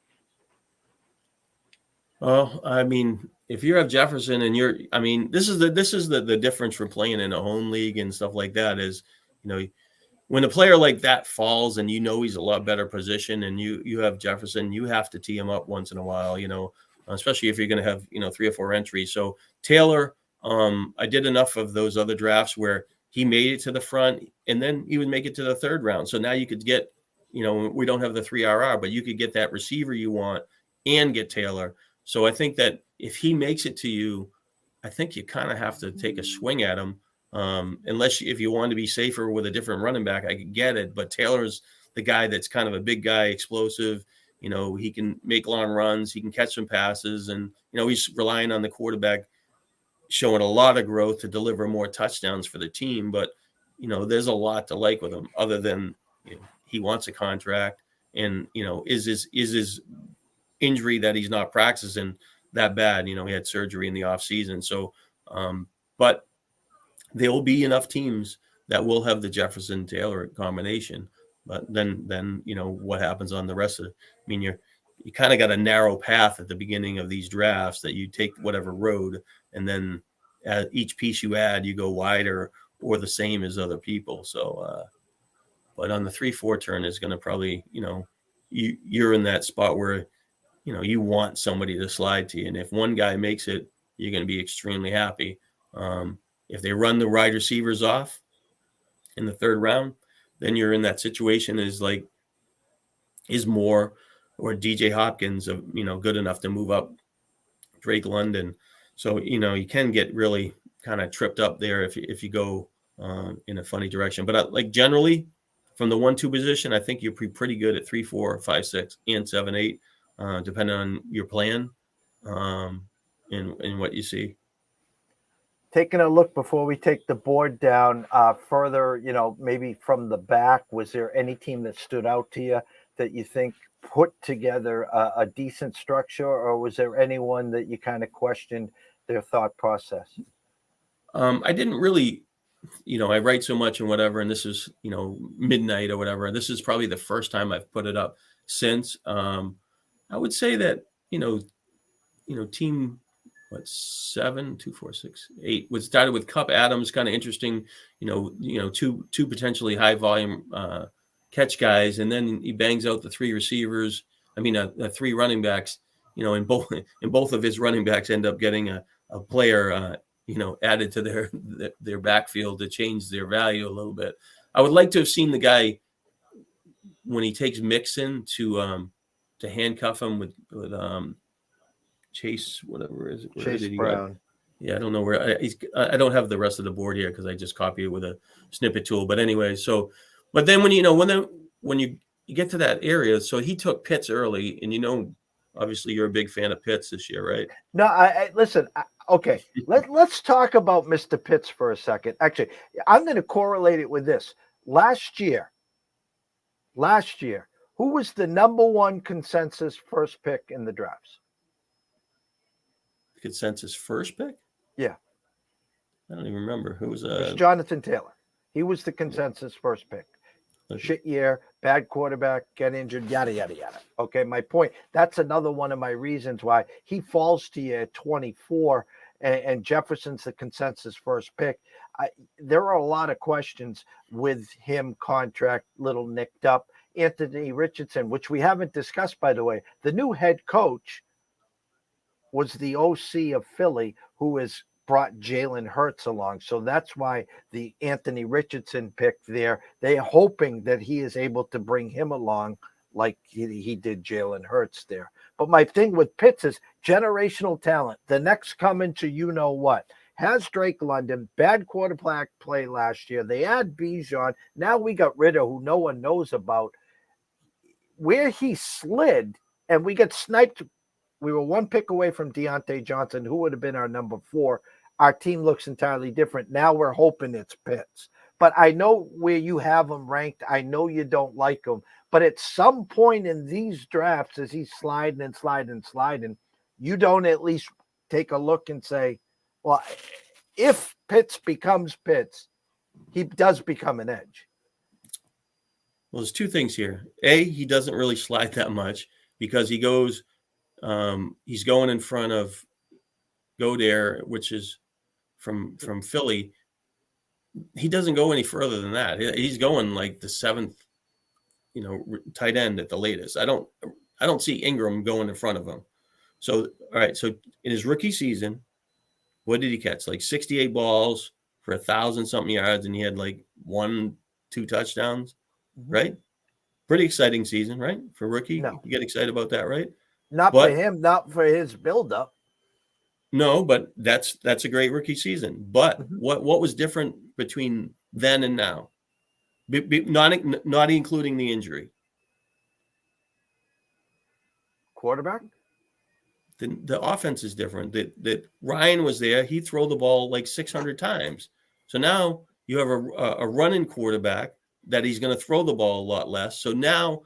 Well, I mean, if you have Jefferson and this is the difference from playing in a home league and stuff like that is, when a player like that falls and he's a lot better position and you have Jefferson, you have to tee him up once in a while, especially if you're going to have, 3 or 4 entries. So Taylor, I did enough of those other drafts where he made it to the front and then he would make it to the third round. So now you could get, we don't have the 3 RR, but you could get that receiver you want and get Taylor. So I think that if he makes it to you, I think you kind of have to take a swing at him. If you want to be safer with a different running back, I could get it. But Taylor's the guy that's kind of a big guy, explosive. He can make long runs. He can catch some passes. And, he's relying on the quarterback showing a lot of growth to deliver more touchdowns for the team. But, there's a lot to like with him other than he wants a contract. And, is his injury that he's not practicing that bad? He had surgery in the off season. So, but there will be enough teams that will have the Jefferson Taylor combination, but then what happens on the rest of it? I mean, you kind of got a narrow path at the beginning of these drafts that you take whatever road, and then at each piece you add, you go wider or the same as other people. So, but on the 3-4 turn is going to probably, you're in that spot where, you want somebody to slide to you. And if one guy makes it, you're going to be extremely happy. If they run the wide receivers off in the third round, then you're in that situation is Moore or DJ Hopkins, good enough to move up Drake London. So, you can get really kind of tripped up there if you go in a funny direction. But generally from the 1-2 position, I think you're pretty good at 3, 4, 5, 6, and 7, 8, depending on your plan and what you see. Taking a look before we take the board down further, maybe from the back, was there any team that stood out to you that you think put together a decent structure, or was there anyone that you kind of questioned their thought process? I didn't really, I write so much and whatever, and this is, midnight or whatever. This is probably the first time I've put it up since. I would say that, team 7, 2, 4, 6, 8 was started with Cup Adams, kind of interesting, two potentially high volume catch guys, and then he bangs out the 3 receivers. I mean, 3 running backs. And both of his running backs end up getting a player, added to their backfield to change their value a little bit. I would like to have seen the guy when he takes Mixon to handcuff him with Chase, whatever is it? Chase Brown. Yeah, I don't know where I don't have the rest of the board here because I just copy it with a snippet tool. But anyway, but then when you get to that area, so he took Pitts early, and obviously you're a big fan of Pitts this year, right? No, I listen. Okay, let's talk about Mr. Pitts for a second. Actually, I'm going to correlate it with this. Last year, who was the number 1 consensus first pick in the drafts? Consensus first pick? Yeah. I don't even remember. Who was It was Jonathan Taylor. He was the consensus first pick. Okay. Shit year, bad quarterback, get injured, yada, yada, yada. Okay, my point. That's another one of my reasons why he falls to you at 24 and Jefferson's the consensus first pick. There are a lot of questions with him, contract, little nicked up. Anthony Richardson, which we haven't discussed, by the way, the new head coach was the OC of Philly, who has brought Jalen Hurts along. So that's why the Anthony Richardson pick there, they're hoping that he is able to bring him along like he did Jalen Hurts there. But my thing with Pitts is generational talent. The next coming to you know what. Has Drake London, bad quarterback play last year. They had Bijan. Now we got Ritter, who no one knows about. Where he slid, and we get sniped. We were one pick away from Deontay Johnson, who would have been our number 4. Our team looks entirely different. Now we're hoping it's Pitts. But I know where you have him ranked. I know you don't like him. But at some point in these drafts, as he's sliding and sliding and sliding, you don't at least take a look and say, well, if Pitts becomes Pitts, he does become an edge. Well, there's 2 things here. A, he doesn't really slide that much because he goes he's going in front of Goddard, which is from Philly. He doesn't go any further than that. He's going like the 7th, tight end at the latest. I don't see Ingram going in front of him. So, all right. So in his rookie season, what did he catch? Like 68 balls for 1,000-something yards, and he had like 1-2 touchdowns, right? Pretty exciting season, right? For rookie. No. You get excited about that, right? Not for him, not for his buildup. No, but that's a great rookie season. But what was different between then and now? Not including the injury. Quarterback? The offense is different. That Ryan was there. He'd throw the ball like 600 times. So now you have a running quarterback that he's going to throw the ball a lot less. So now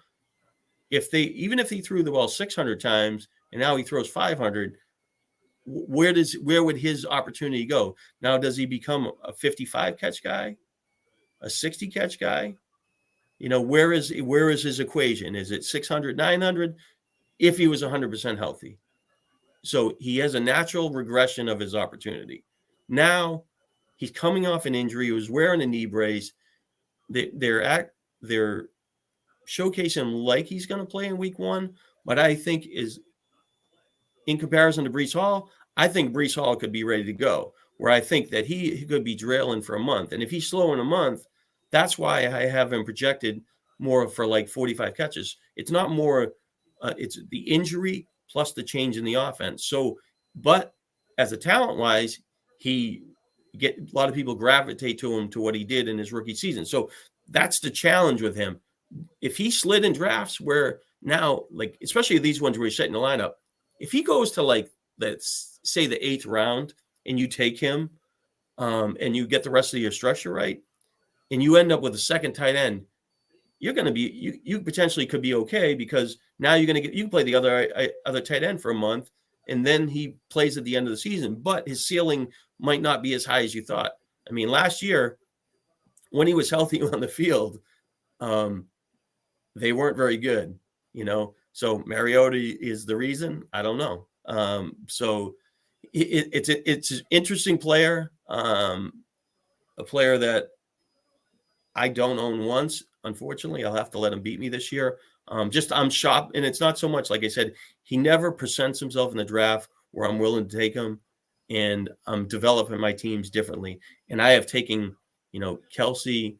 even if he threw the ball 600 times and now he throws 500, where would his opportunity go? Now, does he become a 55 catch guy, a 60 catch guy? Where is his equation? Is it 600, 900? If he was 100% healthy. So he has a natural regression of his opportunity. Now he's coming off an injury. He was wearing a knee brace. They're showcasing him like he's going to play in week 1, but I think is in comparison to Breece Hall, I think Breece Hall could be ready to go, where I think that he could be drilling for a month. And if he's slow in a month, that's why I have him projected more for like 45 catches. It's not more, it's the injury plus the change in the offense. So, but as a talent-wise, a lot of people gravitate to him to what he did in his rookie season. So that's the challenge with him. If he slid in drafts where now, like, especially these ones where he's setting the lineup, if he goes to like, let's say the 8th round and you take him and you get the rest of your structure right, and you end up with a second tight end, you're going to be, you potentially could be okay, because now you're going to you can play the other tight end for a month, and then he plays at the end of the season, but his ceiling might not be as high as you thought. I mean, last year when he was healthy on the field, they weren't very good, so Mariota is the reason. I don't know. So it's an interesting player, a player that I don't own once. Unfortunately, I'll have to let him beat me this year. I'm shocked, and it's not so much, like I said, he never presents himself in the draft where I'm willing to take him, and I'm developing my teams differently. And I have taken, Kelsey,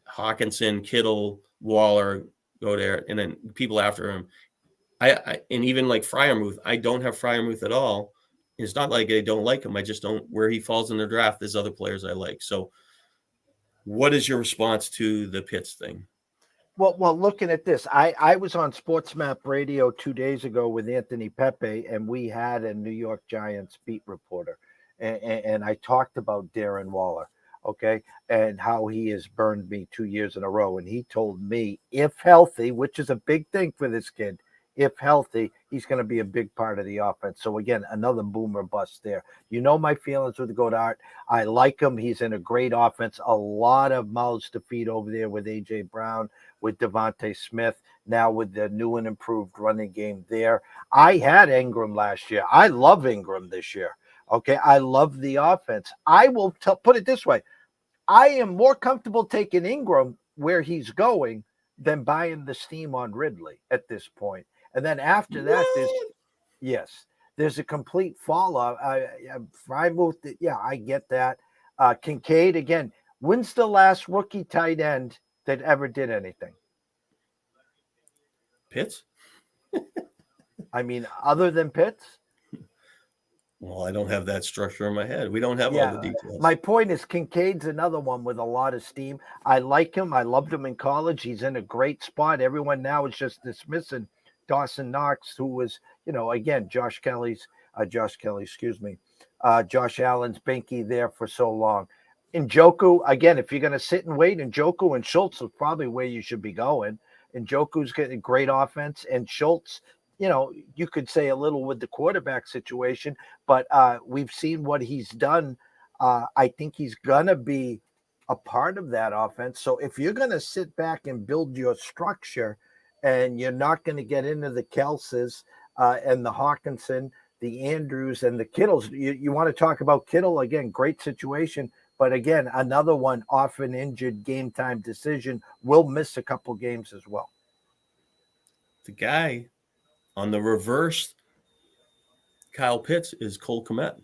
Hawkinson, Kittle, Waller, go there, and then people after him. I and even like Freiermuth, I don't have Freiermuth at all. It's not like I don't like him. I just don't, where he falls in the draft, there's other players I like. So what is your response to the Pitts thing? Well, looking at this, I was on Sports Map Radio 2 days ago with Anthony Pepe, and we had a New York Giants beat reporter, and I talked about Darren Waller, okay, and how he has burned me 2 years in a row, and he told me, if healthy, which is a big thing for this kid, if healthy, he's going to be a big part of the offense. So again, another boomer bust there. My feelings with Goddard. I like him. He's in a great offense. A lot of mouths to feed over there with A.J. Brown, with Devontae Smith, now with the new and improved running game there. I had Ingram last year. I love Ingram this year. Okay, I love the offense. I will put it this way. I am more comfortable taking Ingram where he's going than buying the steam on Ridley at this point. And then after that, there's a complete fall off. Freiermuth, I get that. Kincaid, again, when's the last rookie tight end that ever did anything? Pitts? I mean, other than Pitts? Well, I don't have that structure in my head. We don't have all the details. My point is Kincaid's another one with a lot of steam. I like him. I loved him in college. He's in a great spot. Everyone now is just dismissing Dawson Knox, who was, again, Josh Allen's binky there for so long. Njoku, again, if you're going to sit and wait, Njoku and Schultz is probably where you should be going. Njoku's getting great offense, and Schultz, you could say a little with the quarterback situation, but we've seen what he's done. I think he's going to be a part of that offense. So if you're going to sit back and build your structure and you're not going to get into the Kelces and the Hawkinson, the Andrews, and the Kittles, you want to talk about Kittle, again, great situation. But again, another one off an injured game time decision, will miss a couple games as well. The guy on the reverse Kyle Pitts is Cole Kmet.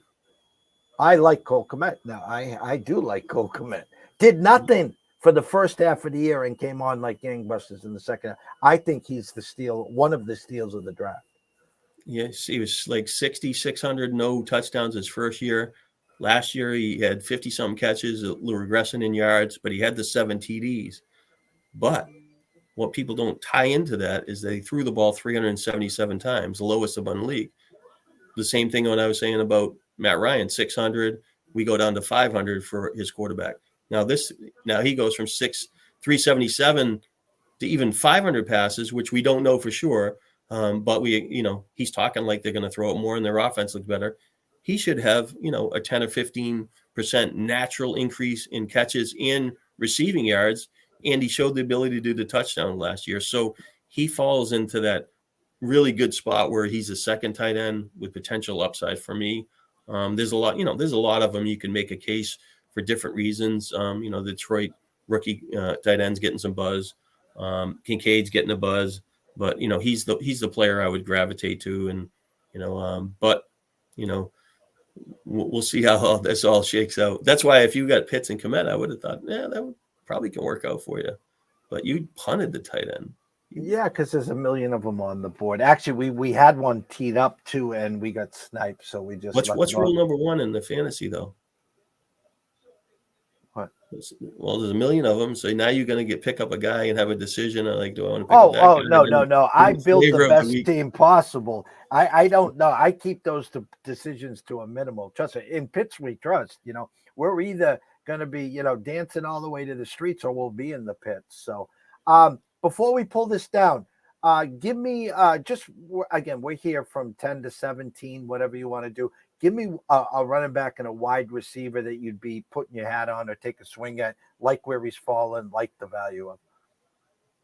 I like Cole Kmet. Now, I do like Cole Kmet. Did nothing for the first half of the year and came on like gangbusters in the second half. I think he's one of the steals of the draft. Yes, he was like 6,600, no touchdowns his first year. Last year, he had 50-something catches, a little regression in yards, but he had the 7 TDs. But what people don't tie into that is they threw the ball 377 times, the lowest among the league. The same thing when I was saying about Matt Ryan, 600. We go down to 500 for his quarterback. Now he goes from 377 to even 500 passes, which we don't know for sure. But he's talking like they're going to throw it more and their offense looks better. He should have, a 10 or 15% natural increase in catches and receiving yards. And he showed the ability to do the touchdown last year. So he falls into that really good spot where he's a second tight end with potential upside for me. There's a lot of them. You can make a case for different reasons. The Detroit rookie tight end's getting some buzz. Kincaid's getting a buzz, but he's the player I would gravitate to. And, we'll see how this all shakes out. That's why if you got Pitts and Kmet, I would have thought, that would probably can work out for you. But you punted the tight end. Yeah, because there's a million of them on the board. Actually, we had one teed up too, and we got sniped. So we just what's rule number 1 in the fantasy though? What? Well, there's a million of them, so now you're going to pick up a guy and have a decision like, do I want to pick up that guy? No. I built the best team possible. I don't know. I keep those decisions to a minimal. Trust me. In Pitts, we trust. We're either going to be dancing all the way to the streets or we'll be in the pits. So before we pull this down, give me again, we're here from 10 to 17, whatever you want to do. Give me a running back and a wide receiver that you'd be putting your hat on or take a swing at, like where he's fallen, like the value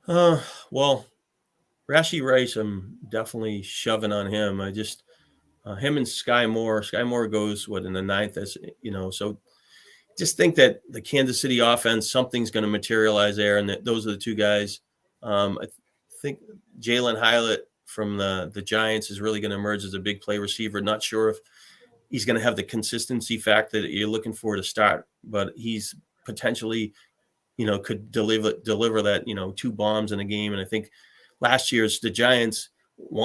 of. Well, Rashee Rice, I'm definitely shoving on him. I just him and Sky Moore. Sky Moore goes in the 9th, as so just think that the Kansas City offense, something's going to materialize there, and that those are the two guys. I think Jalen Hyatt from the Giants is really going to emerge as a big play receiver. Not sure if he's going to have the consistency factor that you're looking for to start, but he's potentially, could deliver that, 2 bombs in a game. And I think last year's the Giants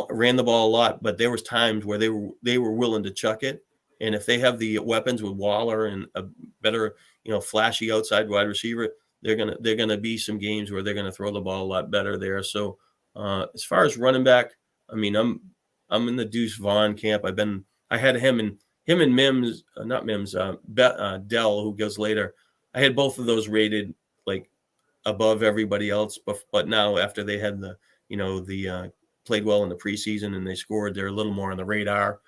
ran the ball a lot, but there was times where they were willing to chuck it. And if they have the weapons with Waller and a better, flashy outside wide receiver, they're gonna be some games where they're gonna throw the ball a lot better there. So as far as running back, I mean, I'm in the Deuce Vaughn camp. I had him and Mims, not Mims, Dell, who goes later. I had both of those rated like above everybody else, but now after they had the played well in the preseason and they scored, they're a little more on the radar.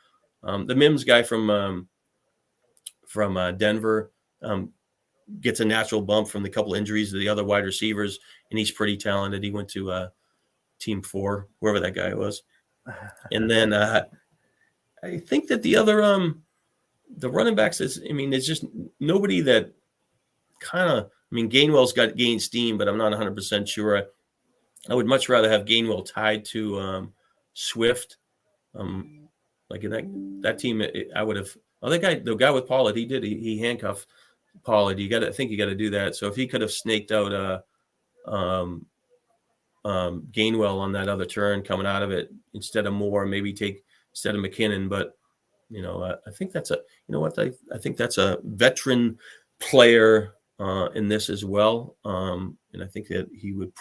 The Mims guy from Denver gets a natural bump from the couple injuries to the other wide receivers, and he's pretty talented. He went to Team 4, wherever that guy was. And then I think that the other the running backs there's just nobody that kind of, Gainwell's gained steam, but I'm not 100% sure. I would much rather have Gainwell tied to Swift. Like in that team, I would have. Oh, the guy with Pollard, he handcuffed Pollard. I think you got to do that. So if he could have snaked out Gainwell on that other turn coming out of it instead of Moore, maybe take instead of McKinnon. But, I think that's I think that's a veteran player in this as well. And I think that he would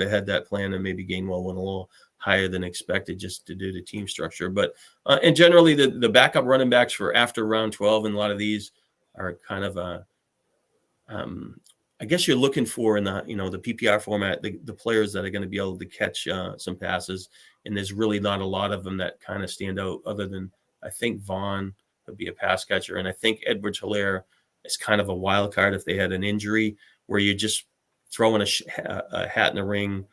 have had that plan, and maybe Gainwell went a little higher than expected just to do the team structure. But and generally the backup running backs for after round 12 and a lot of these are kind of I guess you're looking for in the the PPR format the players that are going to be able to catch some passes, and there's really not a lot of them that kind of stand out other than I think Vaughn would be a pass catcher, and I think Edwards-Helaire is kind of a wild card if they had an injury where you're just throwing a hat in the ring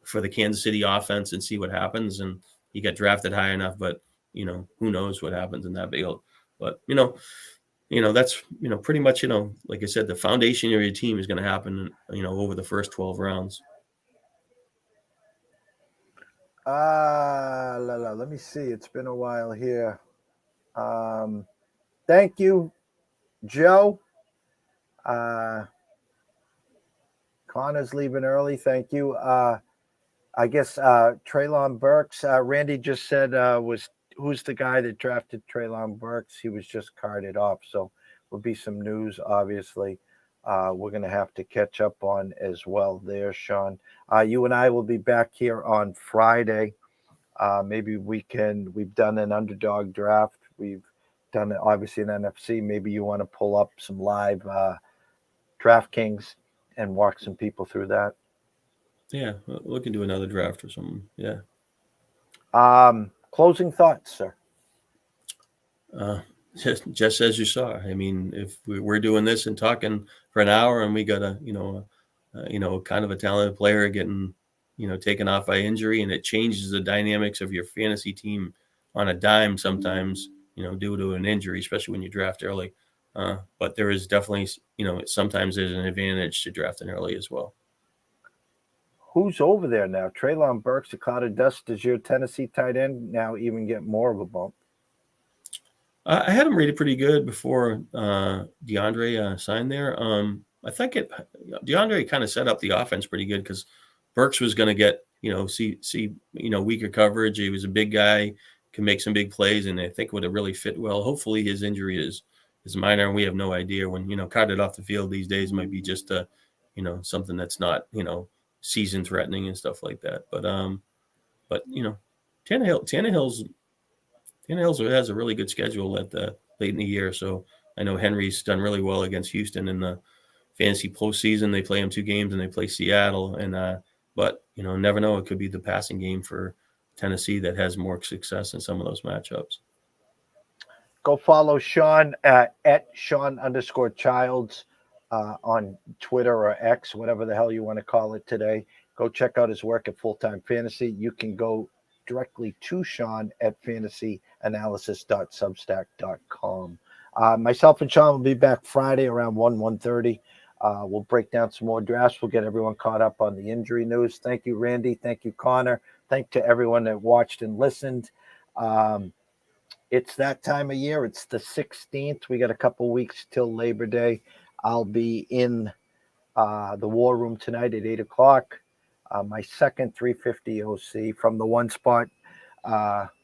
for the Kansas City offense and see what happens, and he got drafted high enough, but who knows what happens in that field. But that's pretty much like I said, the foundation of your team is going to happen over the first 12 rounds. Let me see. It's been a while here. Thank you, Joe. Connor's leaving early. Thank you. I guess Treylon Burks. Randy just said who's the guy that drafted Treylon Burks? He was just carted off. So will be some news, obviously. We're going to have to catch up on as well there, Shawn. You and I will be back here on Friday. Maybe we've done an underdog draft. We've done obviously an NFC. Maybe you want to pull up some live DraftKings and walk some people through that. Yeah, we can do another draft or something. Yeah. Closing thoughts, sir. Just as you saw. I mean, if we're doing this and talking for an hour, and we got a kind of a talented player getting taken off by injury, and it changes the dynamics of your fantasy team on a dime sometimes, due to an injury, especially when you draft early. But there is definitely, sometimes there's an advantage to drafting early as well. Who's over there now? Treylon Burks, a cloud of dust. Does your Tennessee tight end now even get more of a bump? I had him rated pretty good before DeAndre signed there. I think DeAndre kind of set up the offense pretty good because Burks was going to get, see weaker coverage. He was a big guy, can make some big plays, and I think would have really fit well. Hopefully his injury is minor, and we have no idea when, carted off the field these days might be just something that's not, season threatening and stuff like that. But Tannehill has a really good schedule at the late in the year. So I know Henry's done really well against Houston in the fantasy postseason. They play him 2 games and they play Seattle. And but never know. It could be the passing game for Tennessee that has more success in some of those matchups. Go follow Shawn at Shawn_Childs on Twitter or X, whatever the hell you want to call it today. Go check out his work at Full Time Fantasy. You can go directly to Shawn at fantasyanalysis.substack.com. Myself and Shawn will be back Friday around 1:30. We'll break down some more drafts. We'll get everyone caught up on the injury news. Thank you, Randy. Thank you, Connor. Thank to everyone that watched and listened. It's that time of year. It's the 16th. We got a couple weeks till Labor Day. I'll be in the War Room tonight at 8 o'clock. My second 350 OC from the one spot.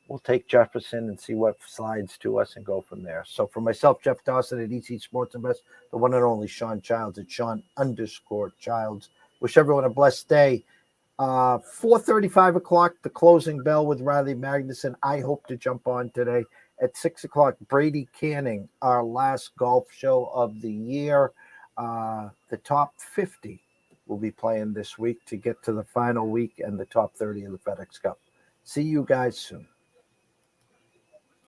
We'll take Jefferson and see what slides to us and go from there. So for myself, Jeff Dawson at EC Sports Invest, the one and only Shawn Childs at Shawn_Childs. Wish everyone a blessed day. 4:30, 5 o'clock, the closing bell with Riley Magnuson. I hope to jump on today. At 6 o'clock, Brady Canning, our last golf show of the year. The top 50 will be playing this week to get to the final week and the top 30 of the FedEx Cup. See you guys soon.